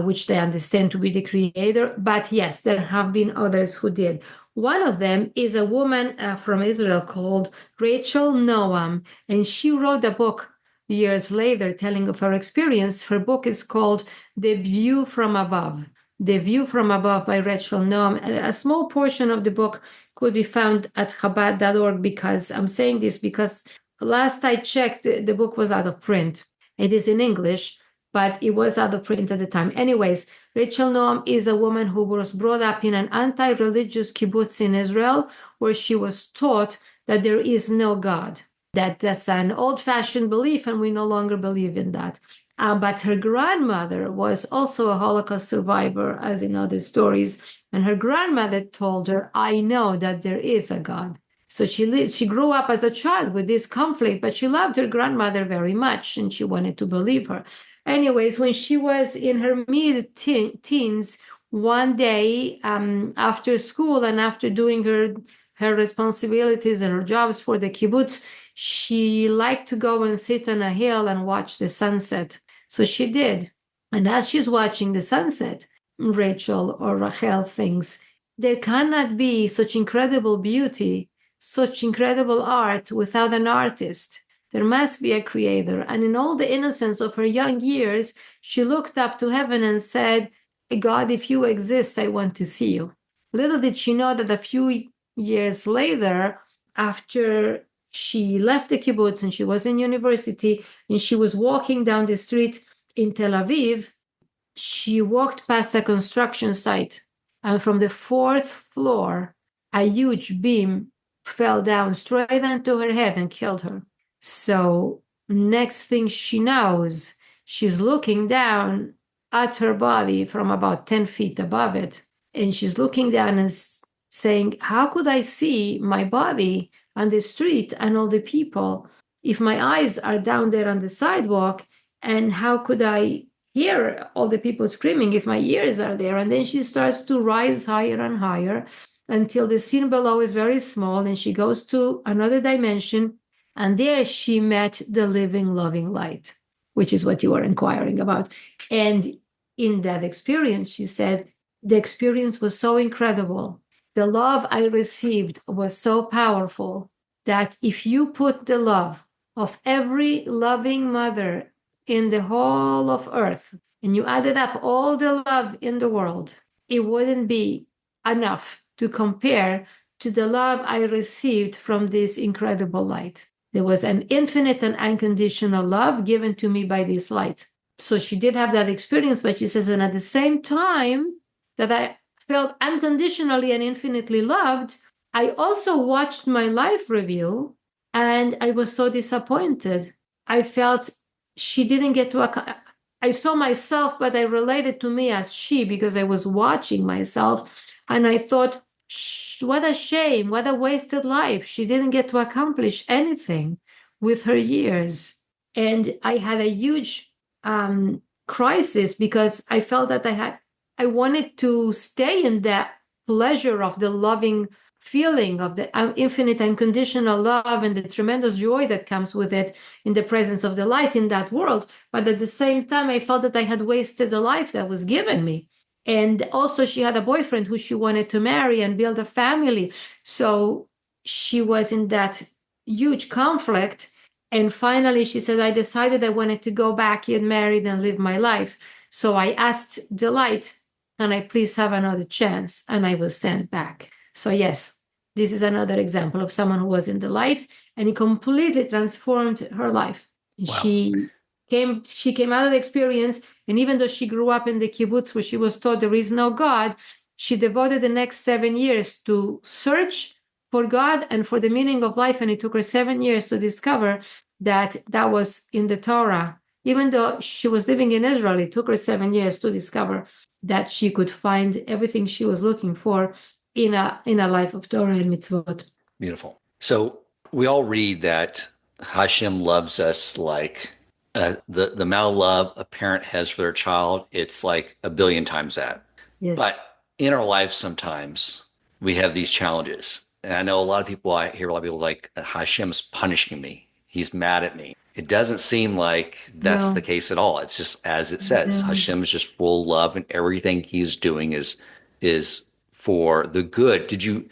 which they understand to be the creator. But yes, there have been others who did. One of them is a woman from Israel called Rachel Noam, and she wrote a book years later telling of her experience. Her book is called The View from Above. The View from Above by Rachel Noam. A small portion of the book could be found at Chabad.org, because I'm saying this because last I checked, the book was out of print. It is in English, but it was out of print at the time. Anyways, Rachel Noam is a woman who was brought up in an anti-religious kibbutz in Israel, where she was taught that there is no God, that that's an old-fashioned belief, and we no longer believe in that. But her grandmother was also a Holocaust survivor, as in other stories. And her grandmother told her, I know that there is a God. So she grew up as a child with this conflict, but she loved her grandmother very much, and she wanted to believe her. Anyways, when she was in her mid-teens, one day after school and after doing her responsibilities and her jobs for the kibbutz, she liked to go and sit on a hill and watch the sunset. So she did. And as she's watching the sunset, Rachel or Rachel thinks, there cannot be such incredible beauty, such incredible art without an artist. There must be a creator. And in all the innocence of her young years, she looked up to heaven and said, God, if you exist, I want to see you. Little did she know that a few years later, after she left the kibbutz and she was in university and she was walking down the street, in Tel Aviv, she walked past a construction site, and from the fourth floor, a huge beam fell down straight onto her head and killed her. So next thing she knows, she's looking down at her body from about 10 feet above it. And she's looking down and saying, how could I see my body on the street and all the people if my eyes are down there on the sidewalk? And how could I hear all the people screaming if my ears are there? And then she starts to rise higher and higher until the scene below is very small. And she goes to another dimension. And there she met the living, loving light, which is what you were inquiring about. And in that experience, she said, the experience was so incredible. The love I received was so powerful that if you put the love of every loving mother in the whole of earth and you added up all the love in the world, it wouldn't be enough to compare to the love I received from this incredible light. There was an infinite and unconditional love given to me by this light. So she did have that experience, but she says, and at the same time that I felt unconditionally and infinitely loved, I also watched my life review and I was so disappointed. I felt she didn't get to, I saw myself, but I related to me as she because I was watching myself. And I thought, what a shame, what a wasted life. She didn't get to accomplish anything with her years. And I had a huge crisis because I felt that I wanted to stay in that pleasure of the loving feeling of the infinite unconditional love and the tremendous joy that comes with it in the presence of the light in that world. But at the same time, I felt that I had wasted a life that was given me. And also she had a boyfriend who she wanted to marry and build a family. So she was in that huge conflict. And finally, she said, I decided I wanted to go back, get married, and live my life. So I asked the light, can I please have another chance? And I was sent back. So yes, this is another example of someone who was in the light, and it completely transformed her life. Wow. She came out of the experience, and even though she grew up in the kibbutz where she was taught there is no God, she devoted the next 7 years to search for God and for the meaning of life. And it took her 7 years to discover that was in the Torah. Even though she was living in Israel, it took her 7 years to discover that she could find everything she was looking for in a life of Torah and mitzvot. Beautiful. So we all read that Hashem loves us like the amount of love a parent has for their child, it's like a billion times that. Yes. But in our life, sometimes we have these challenges. And I know I hear a lot of people like, Hashem's punishing me. He's mad at me. It doesn't seem like that's the case at all. It's just as it says, Hashem is just full of love, and everything he's doing is for the good. Did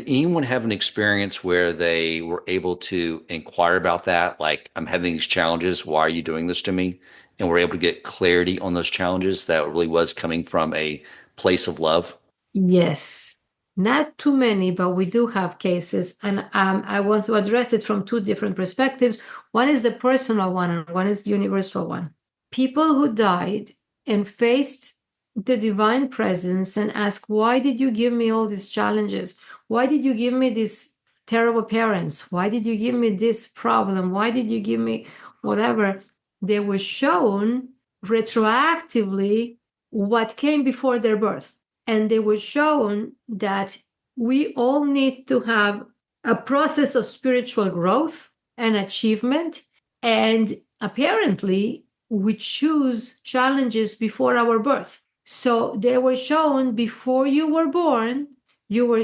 anyone have an experience where they were able to inquire about that? Like, I'm having these challenges. Why are you doing this to me? And we're able to get clarity on those challenges that really was coming from a place of love? Yes. Not too many, but we do have cases. And I want to address it from two different perspectives. One is the personal one, and one is the universal one. People who died and faced the divine presence and asked, why did you give me all these challenges? Why did you give me these terrible parents? Why did you give me this problem? Why did you give me whatever? They were shown retroactively what came before their birth. And they were shown that we all need to have a process of spiritual growth and achievement. And apparently, we choose challenges before our birth. So they were shown before you were born, you were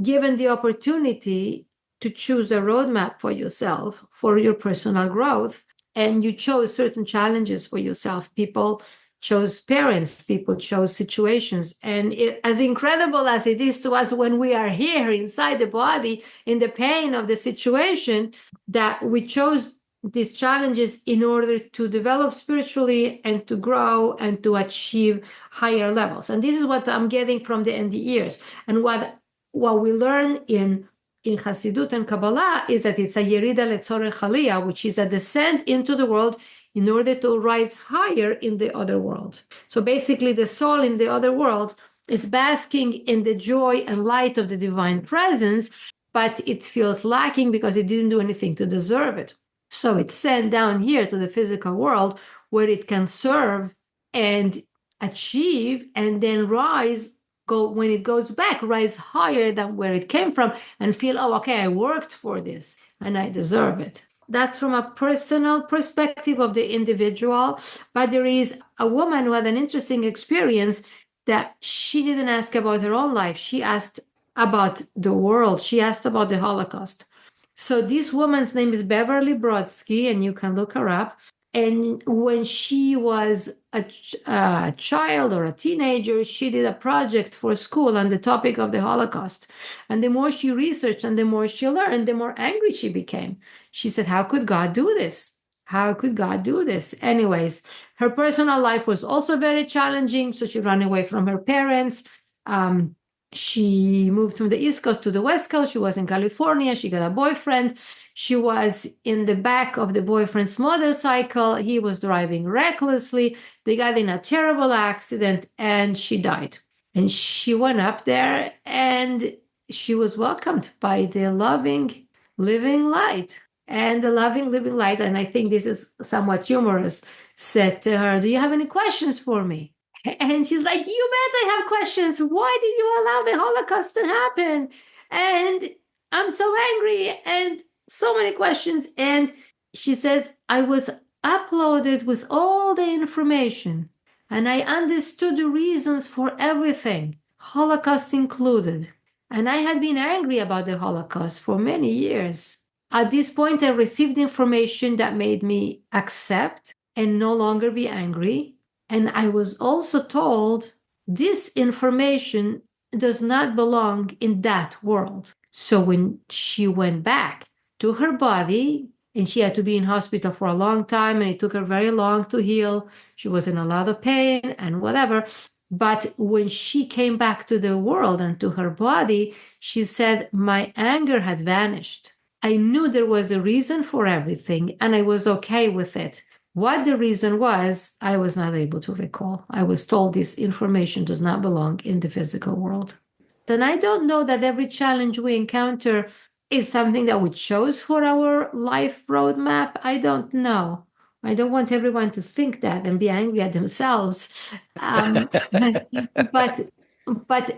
given the opportunity to choose a roadmap for yourself, for your personal growth. And you chose certain challenges for yourself. People chose parents, people chose situations. And as incredible as it is to us when we are here inside the body, in the pain of the situation, that we chose these challenges in order to develop spiritually and to grow and to achieve higher levels. And this is what I'm getting from the end years. And what we learn in Hasidut and Kabbalah is that it's a yerida letzorech aliyah, which is a descent into the world in order to rise higher in the other world. So basically, the soul in the other world is basking in the joy and light of the divine presence, but it feels lacking because it didn't do anything to deserve it. So it's sent down here to the physical world where it can serve and achieve and then rise, when it goes back, rise higher than where it came from and feel, oh, okay, I worked for this and I deserve it. That's from a personal perspective of the individual. But there is a woman who had an interesting experience that she didn't ask about her own life. She asked about the world. She asked about the Holocaust. So this woman's name is Beverly Brodsky, and you can look her up. And when she was a child or a teenager, she did a project for school on the topic of the Holocaust. And the more she researched and the more she learned, the more angry she became. She said, how could God do this? How could God do this? Anyways, her personal life was also very challenging. So she ran away from her parents. She moved from the East Coast to the West Coast. She was in California. She got a boyfriend. She was in the back of the boyfriend's motorcycle. He was driving recklessly. They got in a terrible accident and she died. And she went up there and she was welcomed by the loving, living light. And the loving, living light, and I think this is somewhat humorous, said to her, do you have any questions for me? And she's like, you bet I have questions. Why did you allow the Holocaust to happen? And I'm so angry and so many questions. And she says, I was uploaded with all the information and I understood the reasons for everything, Holocaust included. And I had been angry about the Holocaust for many years. At this point, I received information that made me accept and no longer be angry. And I was also told this information does not belong in that world. So when she went back to her body, and she had to be in hospital for a long time, and it took her very long to heal. She was in a lot of pain and whatever. But when she came back to the world and to her body, she said, my anger had vanished. I knew there was a reason for everything, and I was okay with it. What the reason was, I was not able to recall. I was told this information does not belong in the physical world. And I don't know that every challenge we encounter is something that we chose for our life roadmap. I don't know. I don't want everyone to think that and be angry at themselves. But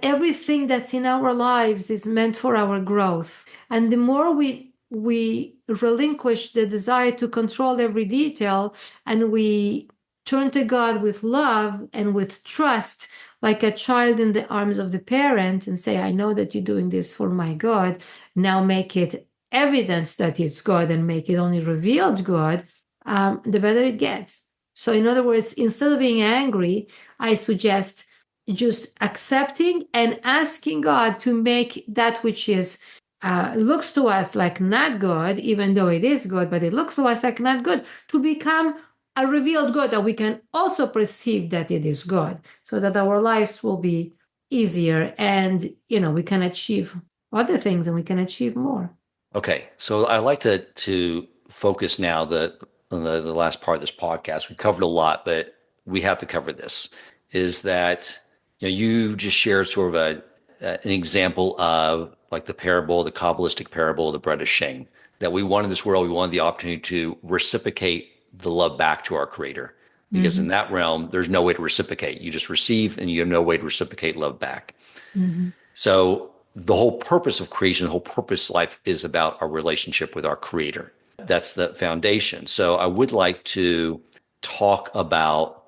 everything that's in our lives is meant for our growth. And the more we relinquish the desire to control every detail and we turn to God with love and with trust, like a child in the arms of the parent, and say, I know that you're doing this for my good. Now make it evidence that it's God and make it only revealed God, the better it gets. So in other words, instead of being angry, I suggest just accepting and asking God to make that which is looks to us like not good, even though it is good, but it looks to us like not good, to become a revealed good that we can also perceive that it is good, so that our lives will be easier and, we can achieve other things and we can achieve more. Okay, so I'd like to focus now on the last part of this podcast. We covered a lot, but we have to cover this, is that you just shared sort of an example of like the Kabbalistic parable of the bread of shame, that we wanted this world, we wanted the opportunity to reciprocate the love back to our Creator. Because in that realm, there's no way to reciprocate. You just receive and you have no way to reciprocate love back. So the whole purpose of creation, the whole purpose of life is about our relationship with our Creator. That's the foundation. So I would like to talk about,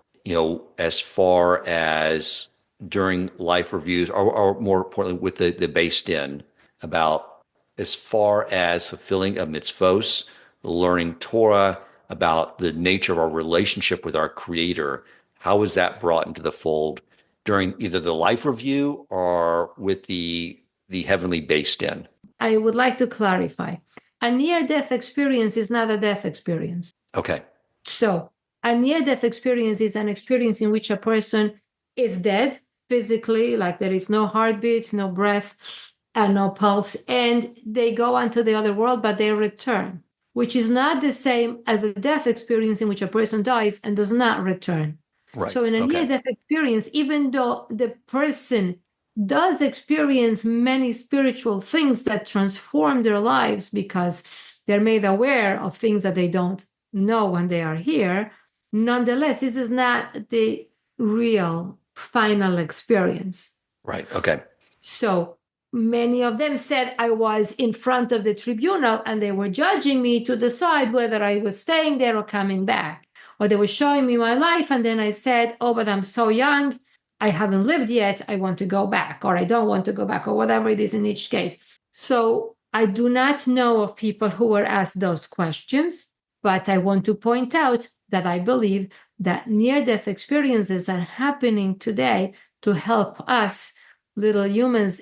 as far as during life reviews, or more importantly, with the based in, about as far as fulfilling a mitzvos, learning Torah, about the nature of our relationship with our Creator. How is that brought into the fold during either the life review or with the heavenly based in? I would like to clarify. A near-death experience is not a death experience. Okay. So a near-death experience is an experience in which a person is dead physically, like there is no heartbeat, no breath, and no pulse, and they go on to the other world, but they return. which is not the same as a death experience in which a person dies and does not return. Right. So in a near-death experience, even though the person does experience many spiritual things that transform their lives because they're made aware of things that they don't know when they are here, nonetheless, this is not the real final experience. Right. Okay. So many of them said I was in front of the tribunal and they were judging me to decide whether I was staying there or coming back. Or they were showing me my life. And then I said, oh, but I'm so young. I haven't lived yet. I want to go back, or I don't want to go back, or whatever it is in each case. So I do not know of people who were asked those questions, but I want to point out that I believe that near-death experiences are happening today to help us little humans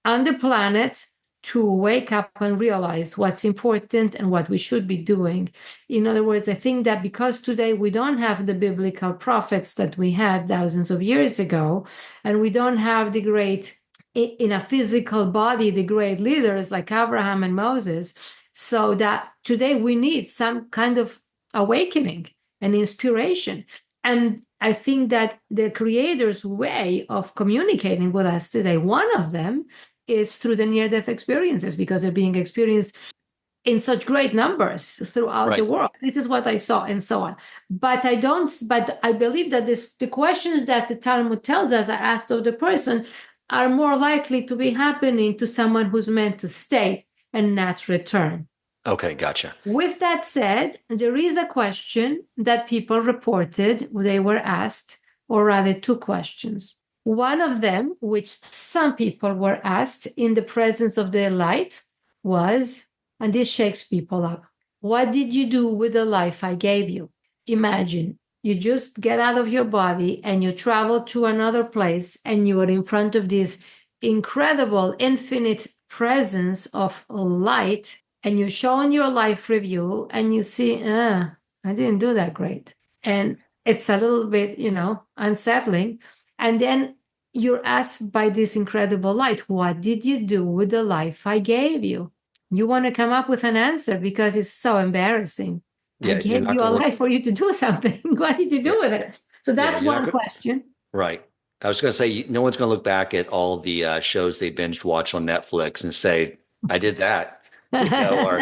on the planet to wake up and realize what's important and what we should be doing. In other words, I think that because today we don't have the biblical prophets that we had thousands of years ago, and we don't have the great, in a physical body, the great leaders like Abraham and Moses, so that today we need some kind of awakening and inspiration. And I think that the Creator's way of communicating with us today, one of them is through the near-death experiences, because they're being experienced in such great numbers throughout the world. This is what I saw, and so on. But I believe that the questions that the Talmud tells us are asked of the person are more likely to be happening to someone who's meant to stay and not return. Okay, gotcha. With that said, there is a question that people reported they were asked, or rather two questions. One of them, which some people were asked in the presence of the light, was, and this shakes people up, what did you do with the life I gave you? Imagine you just get out of your body and you travel to another place and you are in front of this incredible, infinite presence of light, and you show in your life review and you see, I didn't do that great. And it's a little bit, unsettling. And then you're asked by this incredible light, what did you do with the life I gave you? You want to come up with an answer because it's so embarrassing. Yeah, I gave you a life for you to do something. What did you do with it? So that's one question. Right. I was going to say, no one's going to look back at all the shows they binge watch on Netflix and say, I did that. Or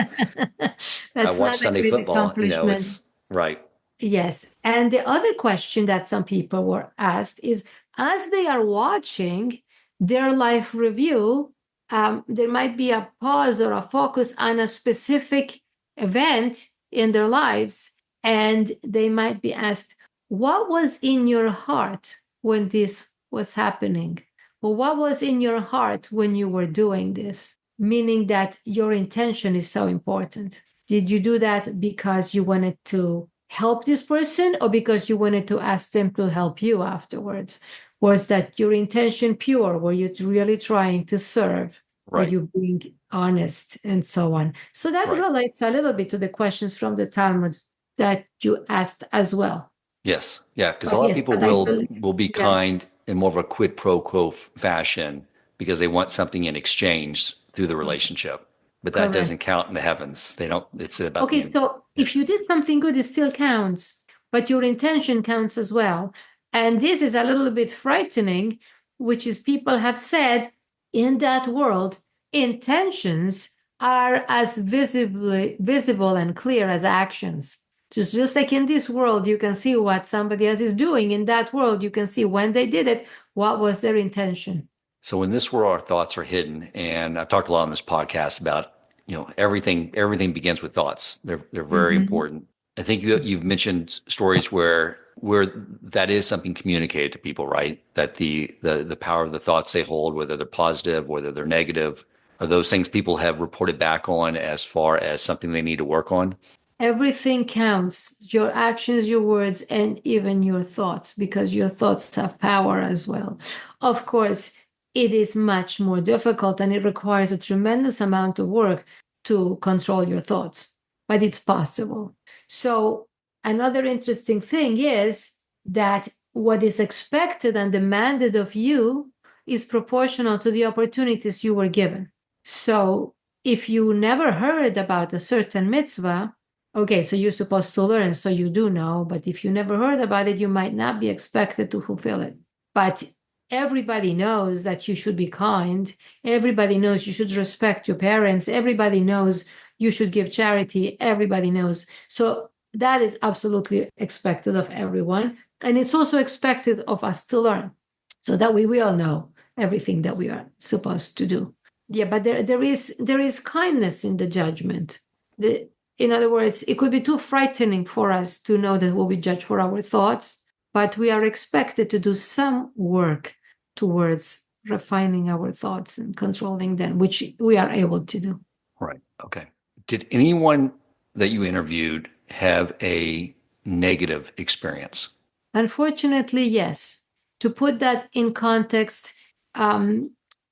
I watched Sunday football. It's right. Yes. And the other question that some people were asked is, as they are watching their life review, there might be a pause or a focus on a specific event in their lives, and they might be asked, what was in your heart when this was happening? Well, what was in your heart when you were doing this? Meaning that your intention is so important. Did you do that because you wanted to help this person, or because you wanted to ask them to help you afterwards? Was that your intention pure? Were you really trying to serve? Right. Were you being honest, and so on? So that relates a little bit to the questions from the Talmud that you asked as well. Yes. Yeah. Because a lot of people will be kind in more of a quid pro quo fashion because they want something in exchange through the relationship. But that doesn't count in the heavens. They don't, it's about so if you did something good, it still counts, but your intention counts as well. And this is a little bit frightening, which is people have said in that world, intentions are as visible and clear as actions. Just like in this world, you can see what somebody else is doing. In that world, you can see when they did it, what was their intention. So in this world, our thoughts are hidden. And I've talked a lot on this podcast about, everything begins with thoughts. They're very important. I think you've mentioned stories where that is something communicated to people, right? That the power of the thoughts they hold, whether they're positive, whether they're negative, are those things people have reported back on as far as something they need to work on? Everything counts, your actions, your words, and even your thoughts, because your thoughts have power as well. Of course, it is much more difficult and it requires a tremendous amount of work to control your thoughts, but it's possible. So another interesting thing is that what is expected and demanded of you is proportional to the opportunities you were given. So if you never heard about a certain mitzvah, okay, so you're supposed to learn, so you do know, but if you never heard about it, you might not be expected to fulfill it. But everybody knows that you should be kind. Everybody knows you should respect your parents. Everybody knows you should give charity. Everybody knows. So that is absolutely expected of everyone. And it's also expected of us to learn so that we will know everything that we are supposed to do. Yeah, but there is kindness in the judgment. In other words, it could be too frightening for us to know that we'll be judged for our thoughts, but we are expected to do some work towards refining our thoughts and controlling them, which we are able to do. Right. Okay. Did anyone that you interviewed have a negative experience? Unfortunately, yes. To put that in context,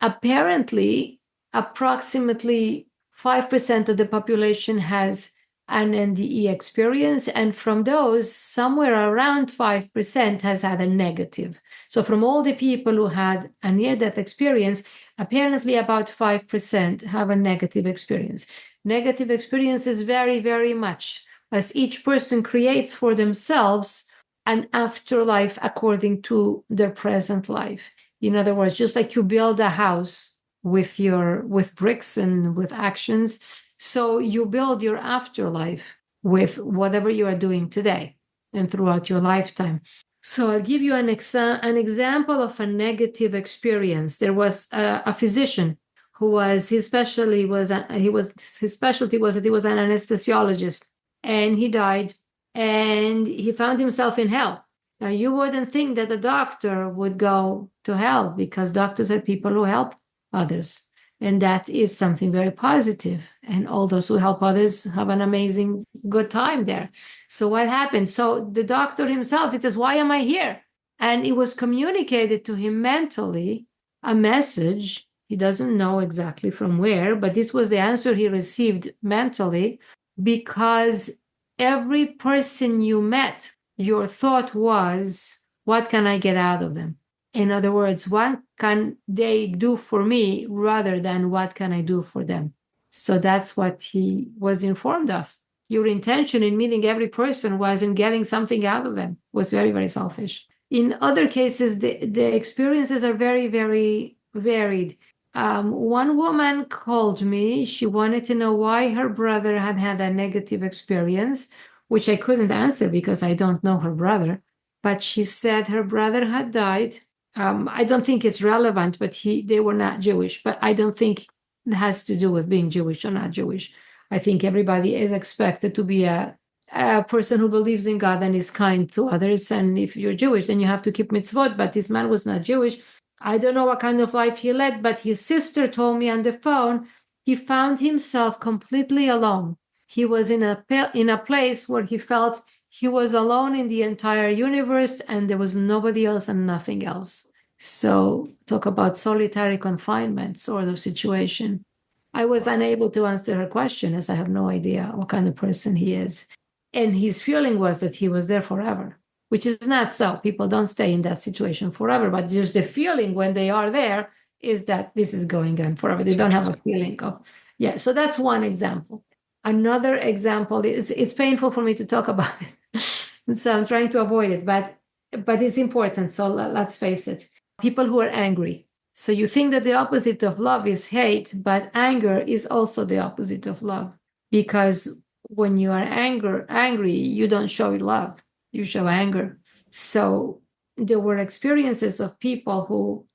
apparently, approximately 5% of the population has an NDE experience, and from those, somewhere around 5% has had a negative. So from all the people who had a near-death experience, apparently about 5% have a negative experience. Negative experiences vary very much, as each person creates for themselves an afterlife according to their present life. In other words, just like you build a house with bricks and with actions, so you build your afterlife with whatever you are doing today and throughout your lifetime. So I'll give you an example of a negative experience. There was a physician who was his specialty was that he was an anesthesiologist, and he died, and he found himself in hell. Now, you wouldn't think that a doctor would go to hell, because doctors are people who help others. And that is something very positive. And all those who help others have an amazing, good time there. So what happened? So the doctor himself, he says, why am I here? And it was communicated to him mentally, a message. He doesn't know exactly from where, but this was the answer he received mentally, because every person you met, your thought was, what can I get out of them? In other words, what can they do for me rather than what can I do for them? So that's what he was informed of. Your intention in meeting every person was in getting something out of them, was very, very selfish. In other cases, the experiences are very, very varied. One woman called me. She wanted to know why her brother had had a negative experience, which I couldn't answer because I don't know her brother. But she said her brother had died. I don't think it's relevant, but they were not Jewish. But I don't think it has to do with being Jewish or not Jewish. I think everybody is expected to be a person who believes in God and is kind to others. And if you're Jewish, then you have to keep mitzvot. But this man was not Jewish. I don't know what kind of life he led, but his sister told me on the phone, he found himself completely alone. He was in a place where he felt he was alone in the entire universe, and there was nobody else and nothing else. So talk about solitary confinement sort of situation. I was unable to answer her question, as I have no idea what kind of person he is. And his feeling was that he was there forever, which is not so. People don't stay in that situation forever, but just the feeling when they are there is that this is going on forever. They don't have a feeling of, yeah. So that's one example. Another example is, it's painful for me to talk about it. So I'm trying to avoid it, but it's important. So let's face it. People who are angry. So you think that the opposite of love is hate, but anger is also the opposite of love. Because when you are angry, you don't show love, you show anger. So there were experiences of people who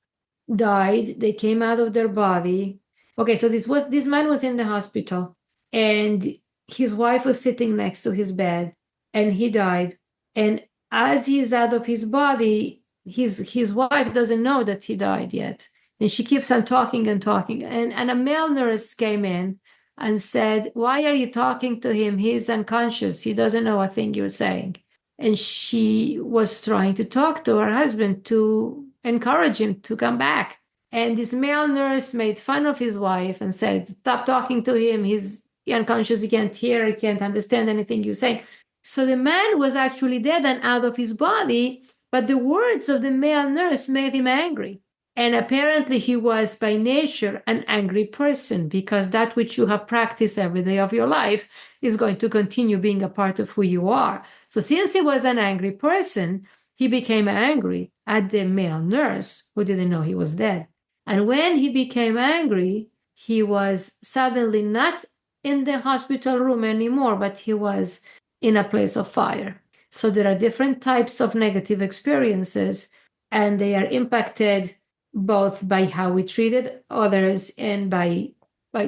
died, they came out of their body. Okay, so this man was in the hospital, and his wife was sitting next to his bed, and he died. And as he's out of his body, his wife doesn't know that he died yet. And she keeps on talking and talking. And a male nurse came in and said, why are you talking to him? He's unconscious. He doesn't know a thing you're saying. And she was trying to talk to her husband to encourage him to come back. And this male nurse made fun of his wife and said, stop talking to him. He's unconscious. He can't hear. He can't understand anything you're saying. So the man was actually dead and out of his body, but the words of the male nurse made him angry. And apparently he was by nature an angry person, because that which you have practiced every day of your life is going to continue being a part of who you are. So since he was an angry person, he became angry at the male nurse who didn't know he was dead. And when he became angry, he was suddenly not in the hospital room anymore, but he was in a place of fire. So there are different types of negative experiences, and they are impacted both by how we treated others and by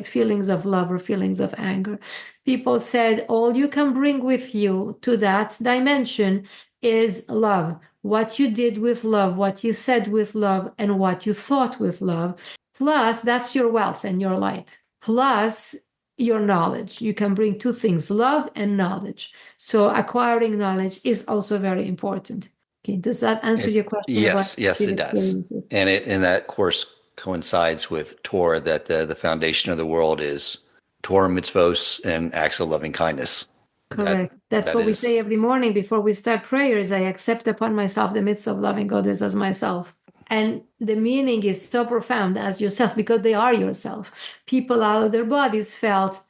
feelings of love or feelings of anger. People said all you can bring with you to that dimension is love. What you did with love, what you said with love, and what you thought with love. Plus, that's your wealth and your light. Plus, your knowledge. You can bring two things, love and knowledge. So acquiring knowledge is also very important. Okay, does that answer your question? Yes, it does. And that course coincides with Torah, that the foundation of the world is Torah, mitzvos, and acts of loving kindness. Correct. That's what we say every morning before we start prayers. I accept upon myself the mitzvah of loving others as myself. And the meaning is so profound, as yourself, because they are yourself. People out of their bodies felt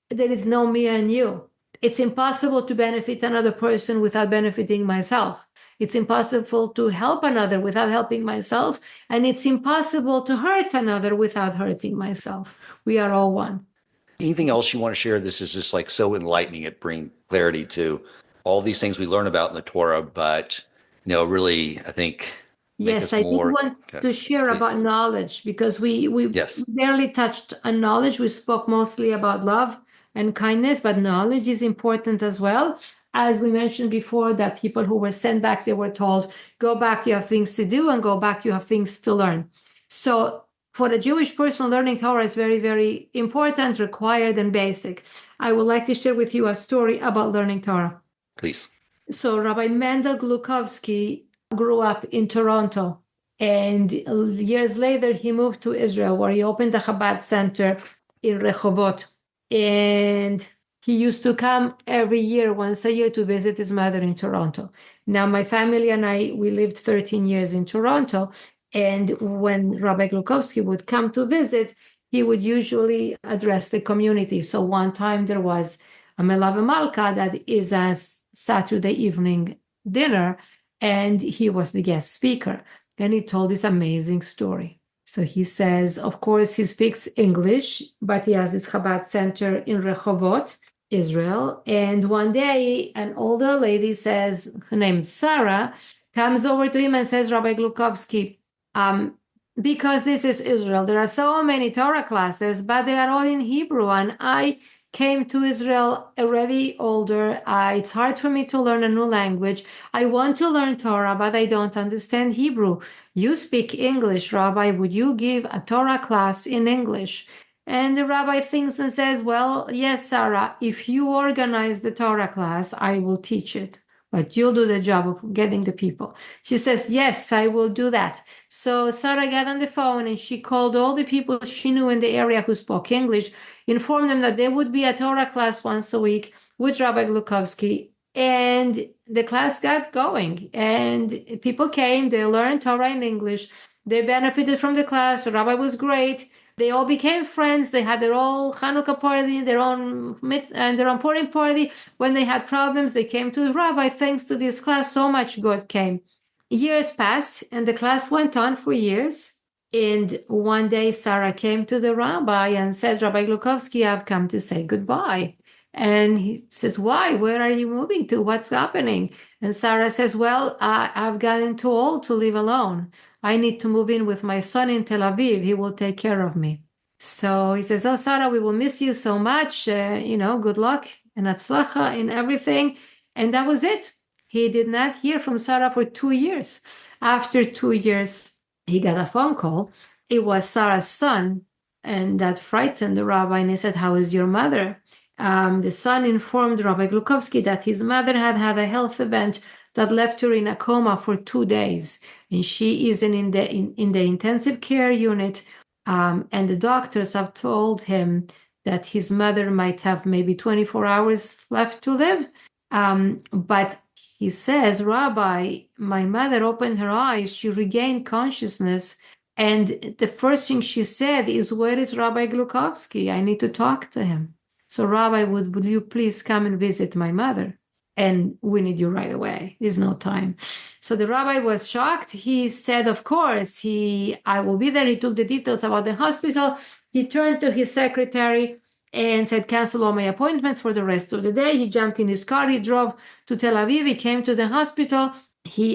there is no me and you. It's impossible to benefit another person without benefiting myself. It's impossible to help another without helping myself. And it's impossible to hurt another without hurting myself. We are all one. Anything else you want to share? This is just like so enlightening. It brings clarity to all these things we learn about in the Torah, but really, I think. Yes, I do want to share about knowledge, because we barely touched on knowledge. We spoke mostly about love and kindness, but knowledge is important as well. As we mentioned before, that people who were sent back, they were told, go back, you have things to do, and go back, you have things to learn. So for a Jewish person, learning Torah is very, very important, required, and basic. I would like to share with you a story about learning Torah. Please. So Rabbi Mendel Glukovsky grew up in Toronto, and years later he moved to Israel, where he opened a Chabad center in Rehovot, and he used to come every year, once a year, to visit his mother in Toronto. Now my family and I, we lived 13 years in Toronto, and when Rabbi Glukovsky would come to visit, he would usually address the community. So one time there was a Melave Malka, that is a Saturday evening dinner, and he was the guest speaker, and he told this amazing story. So he says, of course, he speaks English, but he has this Chabad center in Rehovot, Israel. And one day, an older lady says, her name is Sarah, comes over to him and says, Rabbi Glukovsky, because this is Israel, there are so many Torah classes, but they are all in Hebrew, and I came to Israel already older. It's hard for me to learn a new language. I want to learn Torah, but I don't understand Hebrew. You speak English, Rabbi. Would you give a Torah class in English? And the rabbi thinks and says, well, yes, Sarah, if you organize the Torah class, I will teach it. But you'll do the job of getting the people. She says, yes, I will do that. So Sarah got on the phone and she called all the people she knew in the area who spoke English, informed them that there would be a Torah class once a week with Rabbi Glukovsky. And the class got going. And people came, they learned Torah in English. They benefited from the class. The rabbi was great. They all became friends. They had their own Hanukkah party, their own Purim party. When they had problems, they came to the rabbi. Thanks to this class, so much good came. Years passed, and the class went on for years. And one day, Sarah came to the rabbi and said, Rabbi Glukovsky, I've come to say goodbye. And he says, why? Where are you moving to? What's happening? And Sarah says, well, I've gotten too old to live alone. I need to move in with my son in Tel Aviv. He will take care of me. So he says, oh, Sarah, we will miss you so much. Good luck and atzlacha in everything. And that was it. He did not hear from Sarah for 2 years. After 2 years, he got a phone call. It was Sarah's son, and that frightened the rabbi. And he said, how is your mother? The son informed Rabbi Glukovsky that his mother had had a health event that left her in a coma for 2 days. And she is in the intensive care unit. And the doctors have told him that his mother might have maybe 24 hours left to live. But he says, Rabbi, my mother opened her eyes. She regained consciousness And the first thing she said is, where is Rabbi Glukovsky? I need to talk to him. So Rabbi, will you please come and visit my mother? And we need you right away. There's no time. So the rabbi was shocked. He said, of course, I will be there. He took the details about the hospital. He turned to his secretary and said, cancel all my appointments for the rest of the day. He jumped in his car. He drove to Tel Aviv. He came to the hospital.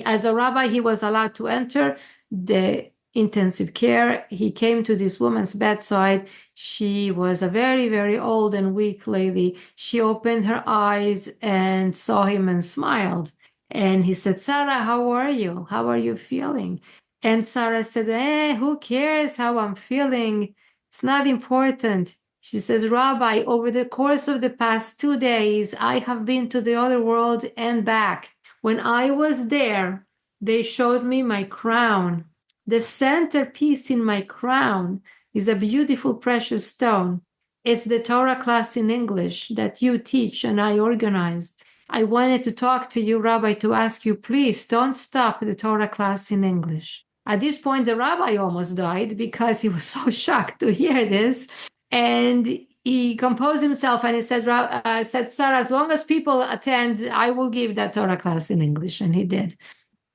As a rabbi, he was allowed to enter the intensive care. He came to this woman's bedside. She was a very, very old and weak lady. She opened her eyes and saw him and smiled. And he said, Sarah, how are you? How are you feeling? And Sarah said, who cares how I'm feeling? It's not important. She says, Rabbi, over the course of the past 2 days, I have been to the other world and back. When I was there, they showed me my crown. The centerpiece in my crown is a beautiful precious stone. It's the Torah class in English that you teach and I organized. I wanted to talk to you, Rabbi, to ask you, please don't stop the Torah class in English. At this point, the rabbi almost died because he was so shocked to hear this. And he composed himself and he said, Sarah, as long as people attend, I will give that Torah class in English. And he did.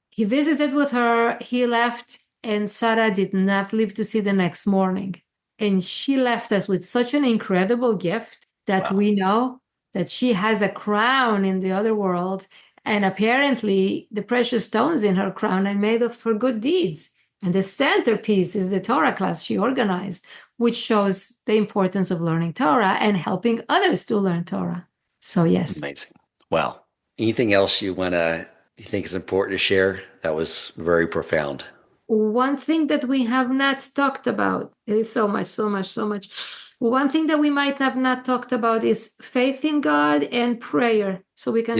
He visited with her. He left. And Sarah did not live to see the next morning. And she left us with such an incredible gift that we know that she has a crown in the other world. And apparently the precious stones in her crown are made of for good deeds. And the centerpiece is the Torah class she organized, which shows the importance of learning Torah and helping others to learn Torah. So yes. Amazing. Wow. Anything else you think is important to share? That was very profound. One thing that we have not talked about is so much. One thing that we might have not talked about is faith in God and prayer. So we can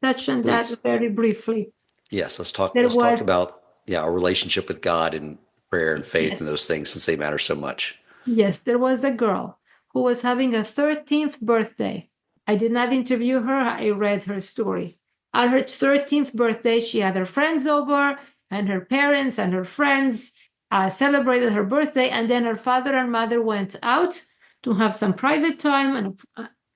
touch on that very briefly. Yes, let's talk about our relationship with God and prayer and faith and those things, since they matter so much. Yes, there was a girl who was having a 13th birthday. I did not interview her. I read her story. On her 13th birthday, she had her friends over, and her parents and her friends celebrated her birthday. And then her father and mother went out to have some private time.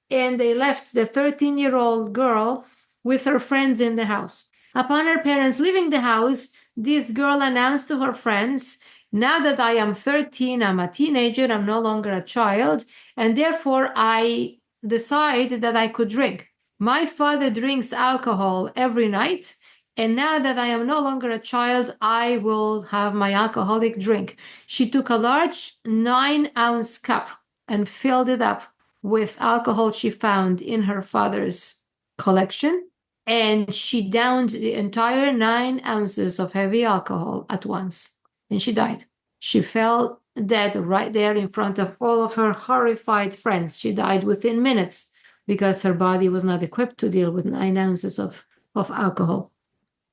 And they left the 13-year-old girl with her friends in the house. Upon her parents leaving the house, this girl announced to her friends, now that I am 13, I'm a teenager, I'm no longer a child. And therefore, I decide that I could drink. My father drinks alcohol every night. And now that I am no longer a child, I will have my alcoholic drink. She took a large 9-ounce cup and filled it up with alcohol she found in her father's collection. And she downed the entire 9 ounces of heavy alcohol at once. And she died. She fell dead right there in front of all of her horrified friends. She died within minutes because her body was not equipped to deal with 9 ounces of alcohol.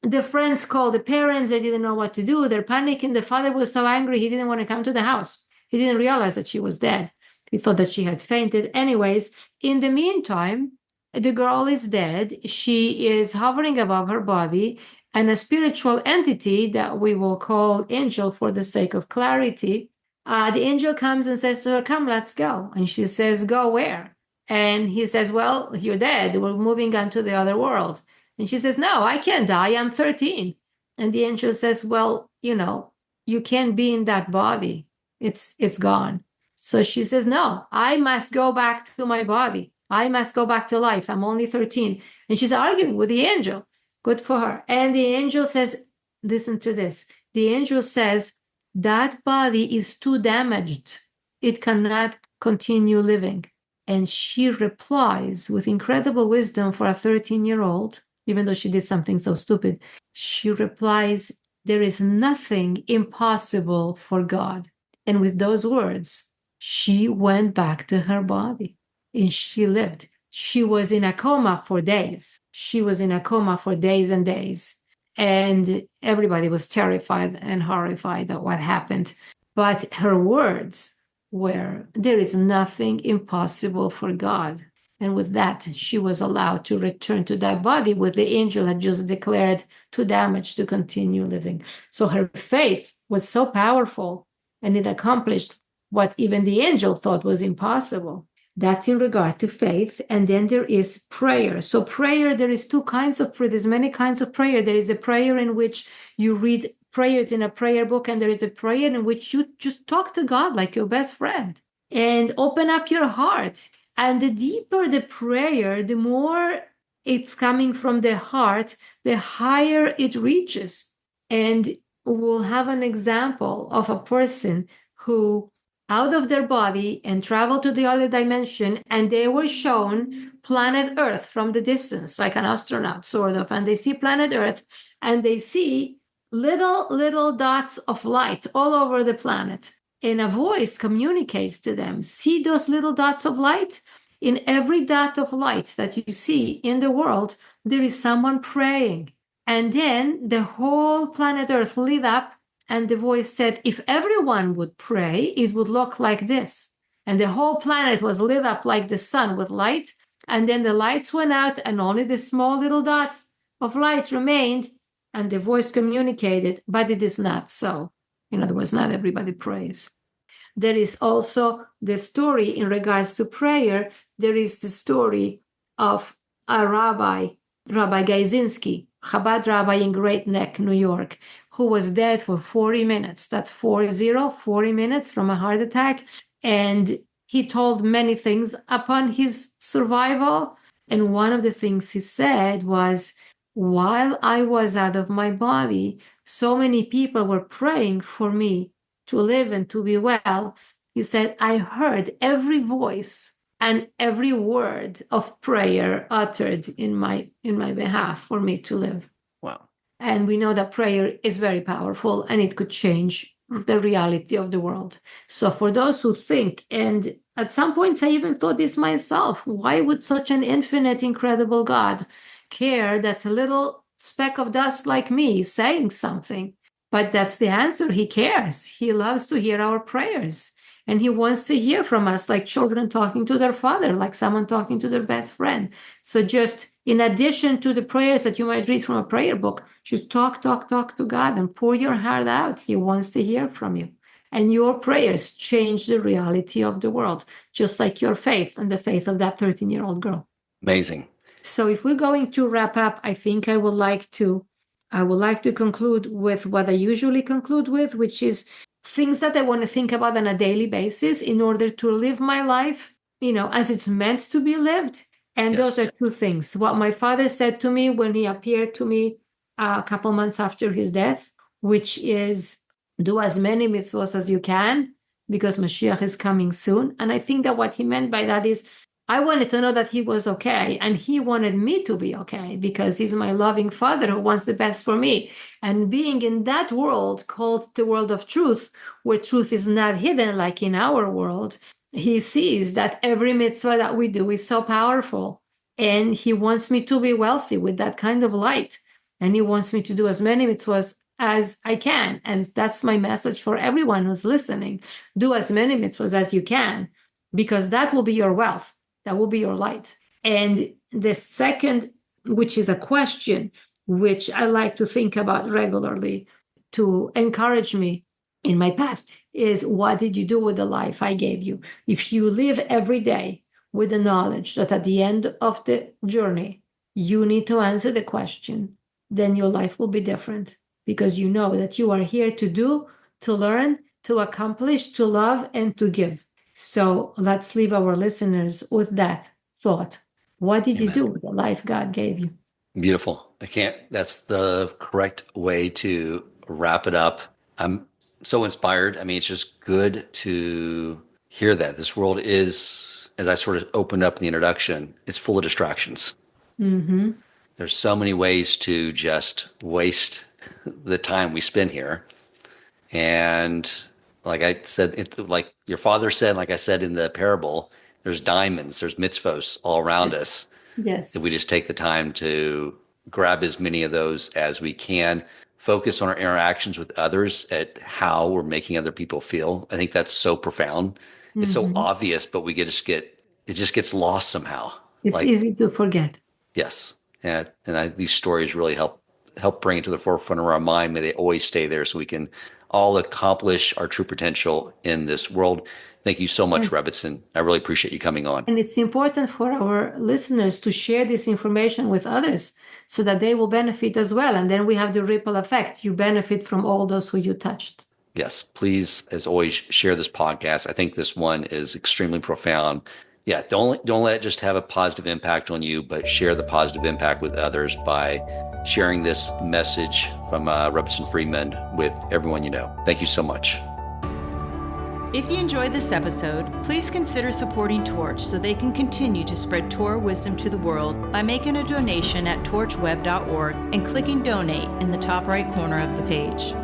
The friends called the parents. They didn't know what to do. They're panicking. The father was so angry, he didn't want to come to the house. He didn't realize that she was dead. He thought that she had fainted. Anyways, in the meantime, the girl is dead. She is hovering above her body, and a spiritual entity that we will call angel for the sake of clarity, the angel comes and says to her, come, let's go. And she says, go where? And he says, well, you're dead. We're moving on to the other world. And she says, no, I can't die. I'm 13. And the angel says, well, you can't be in that body. It's gone. So she says, no, I must go back to my body. I must go back to life. I'm only 13. And she's arguing with the angel. Good for her. And the angel says, listen to this. The angel says, that body is too damaged. It cannot continue living. And she replies with incredible wisdom for a 13-year-old, even though she did something so stupid. She replies, there is nothing impossible for God. And with those words, she went back to her body and she lived. She was in a coma for days. She was in a coma for days and days. And everybody was terrified and horrified at what happened. But her words were, there is nothing impossible for God. And with that, she was allowed to return to that body where the angel had just declared too damaged to continue living. So her faith was so powerful, and it accomplished what even the angel thought was impossible. That's in regard to faith. And then there is prayer. So prayer, there is two kinds of prayer. There's many kinds of prayer. There is a prayer in which you read prayers in a prayer book, and there is a prayer in which you just talk to God like your best friend and open up your heart. And the deeper the prayer, the more it's coming from the heart, the higher it reaches. And we'll have an example of a person who out of their body and traveled to the other dimension, and they were shown planet Earth from the distance, like an astronaut, sort of. And they see planet Earth, and they see little dots of light all over the planet. And a voice communicates to them, see those little dots of light? In every dot of light that you see in the world, there is someone praying. And then the whole planet Earth lit up, and the voice said, if everyone would pray, it would look like this. And the whole planet was lit up like the sun with light. And then the lights went out, and only the small little dots of light remained. And the voice communicated, but it is not so. In other words, not everybody prays. There is also the story in regards to prayer. There is the story of a rabbi, Rabbi Gaizinski, Chabad rabbi in Great Neck, New York, who was dead for 40 minutes. That's 40 minutes from a heart attack. And he told many things upon his survival. And one of the things he said was, while I was out of my body, so many people were praying for me to live and to be well. He said, I heard every voice and every word of prayer uttered in my behalf for me to live. Wow. And we know that prayer is very powerful, and it could change the reality of the world. So for those who think, and at some points I even thought this myself, why would such an infinite, incredible God care that a little speck of dust like me is saying something? But that's the answer. He cares. He loves to hear our prayers. And he wants to hear from us like children talking to their father, like someone talking to their best friend. So just in addition to the prayers that you might read from a prayer book, just talk to God and pour your heart out. He wants to hear from you. And your prayers change the reality of the world, just like your faith and the faith of that 13-year-old girl. Amazing. So if we're going to wrap up, I think I would like to conclude with what I usually conclude with, which is things that I want to think about on a daily basis in order to live my life, as it's meant to be lived. And Yes. those are two things. What my father said to me when he appeared to me a couple months after his death, which is do as many mitzvos as you can because Mashiach is coming soon. And I think that what he meant by that is I wanted to know that he was okay, and he wanted me to be okay because he's my loving father who wants the best for me. And being in that world called the world of truth, where truth is not hidden like in our world, he sees that every mitzvah that we do is so powerful. And he wants me to be wealthy with that kind of light. And he wants me to do as many mitzvahs as I can. And that's my message for everyone who's listening. Do as many mitzvahs as you can, because that will be your wealth. That will be your light. And the second, which is a question, which I like to think about regularly to encourage me in my path, is what did you do with the life I gave you? If you live every day with the knowledge that at the end of the journey, you need to answer the question, then your life will be different because you know that you are here to do, to learn, to accomplish, to love, and to give. So let's leave our listeners with that thought. What did you do with the life God gave you? Beautiful. That's the correct way to wrap it up. I'm so inspired. I mean, it's just good to hear that this world is, as I sort of opened up in the introduction, it's full of distractions. Mm-hmm. There's so many ways to just waste the time we spend here. And like I said, like your father said, like I said in the parable, there's diamonds, there's mitzvos all around us. Yes. That we just take the time to grab as many of those as we can, focus on our interactions with others at how we're making other people feel. I think that's so profound. It's so obvious, but it just gets lost somehow. It's easy to forget. Yes. These stories really help bring it to the forefront of our mind. May they always stay there so we can all accomplish our true potential in this world. Thank you so much, Rebbetzin. I really appreciate you coming on. And it's important for our listeners to share this information with others so that they will benefit as well. And then we have the ripple effect. You benefit from all those who you touched. Yes, please, as always, share this podcast. I think this one is extremely profound. Yeah, don't let it just have a positive impact on you, but share the positive impact with others by sharing this message from Rebbetzin Freeman with everyone you know. Thank you so much. If you enjoyed this episode, please consider supporting Torch so they can continue to spread Torah wisdom to the world by making a donation at torchweb.org and clicking donate in the top right corner of the page.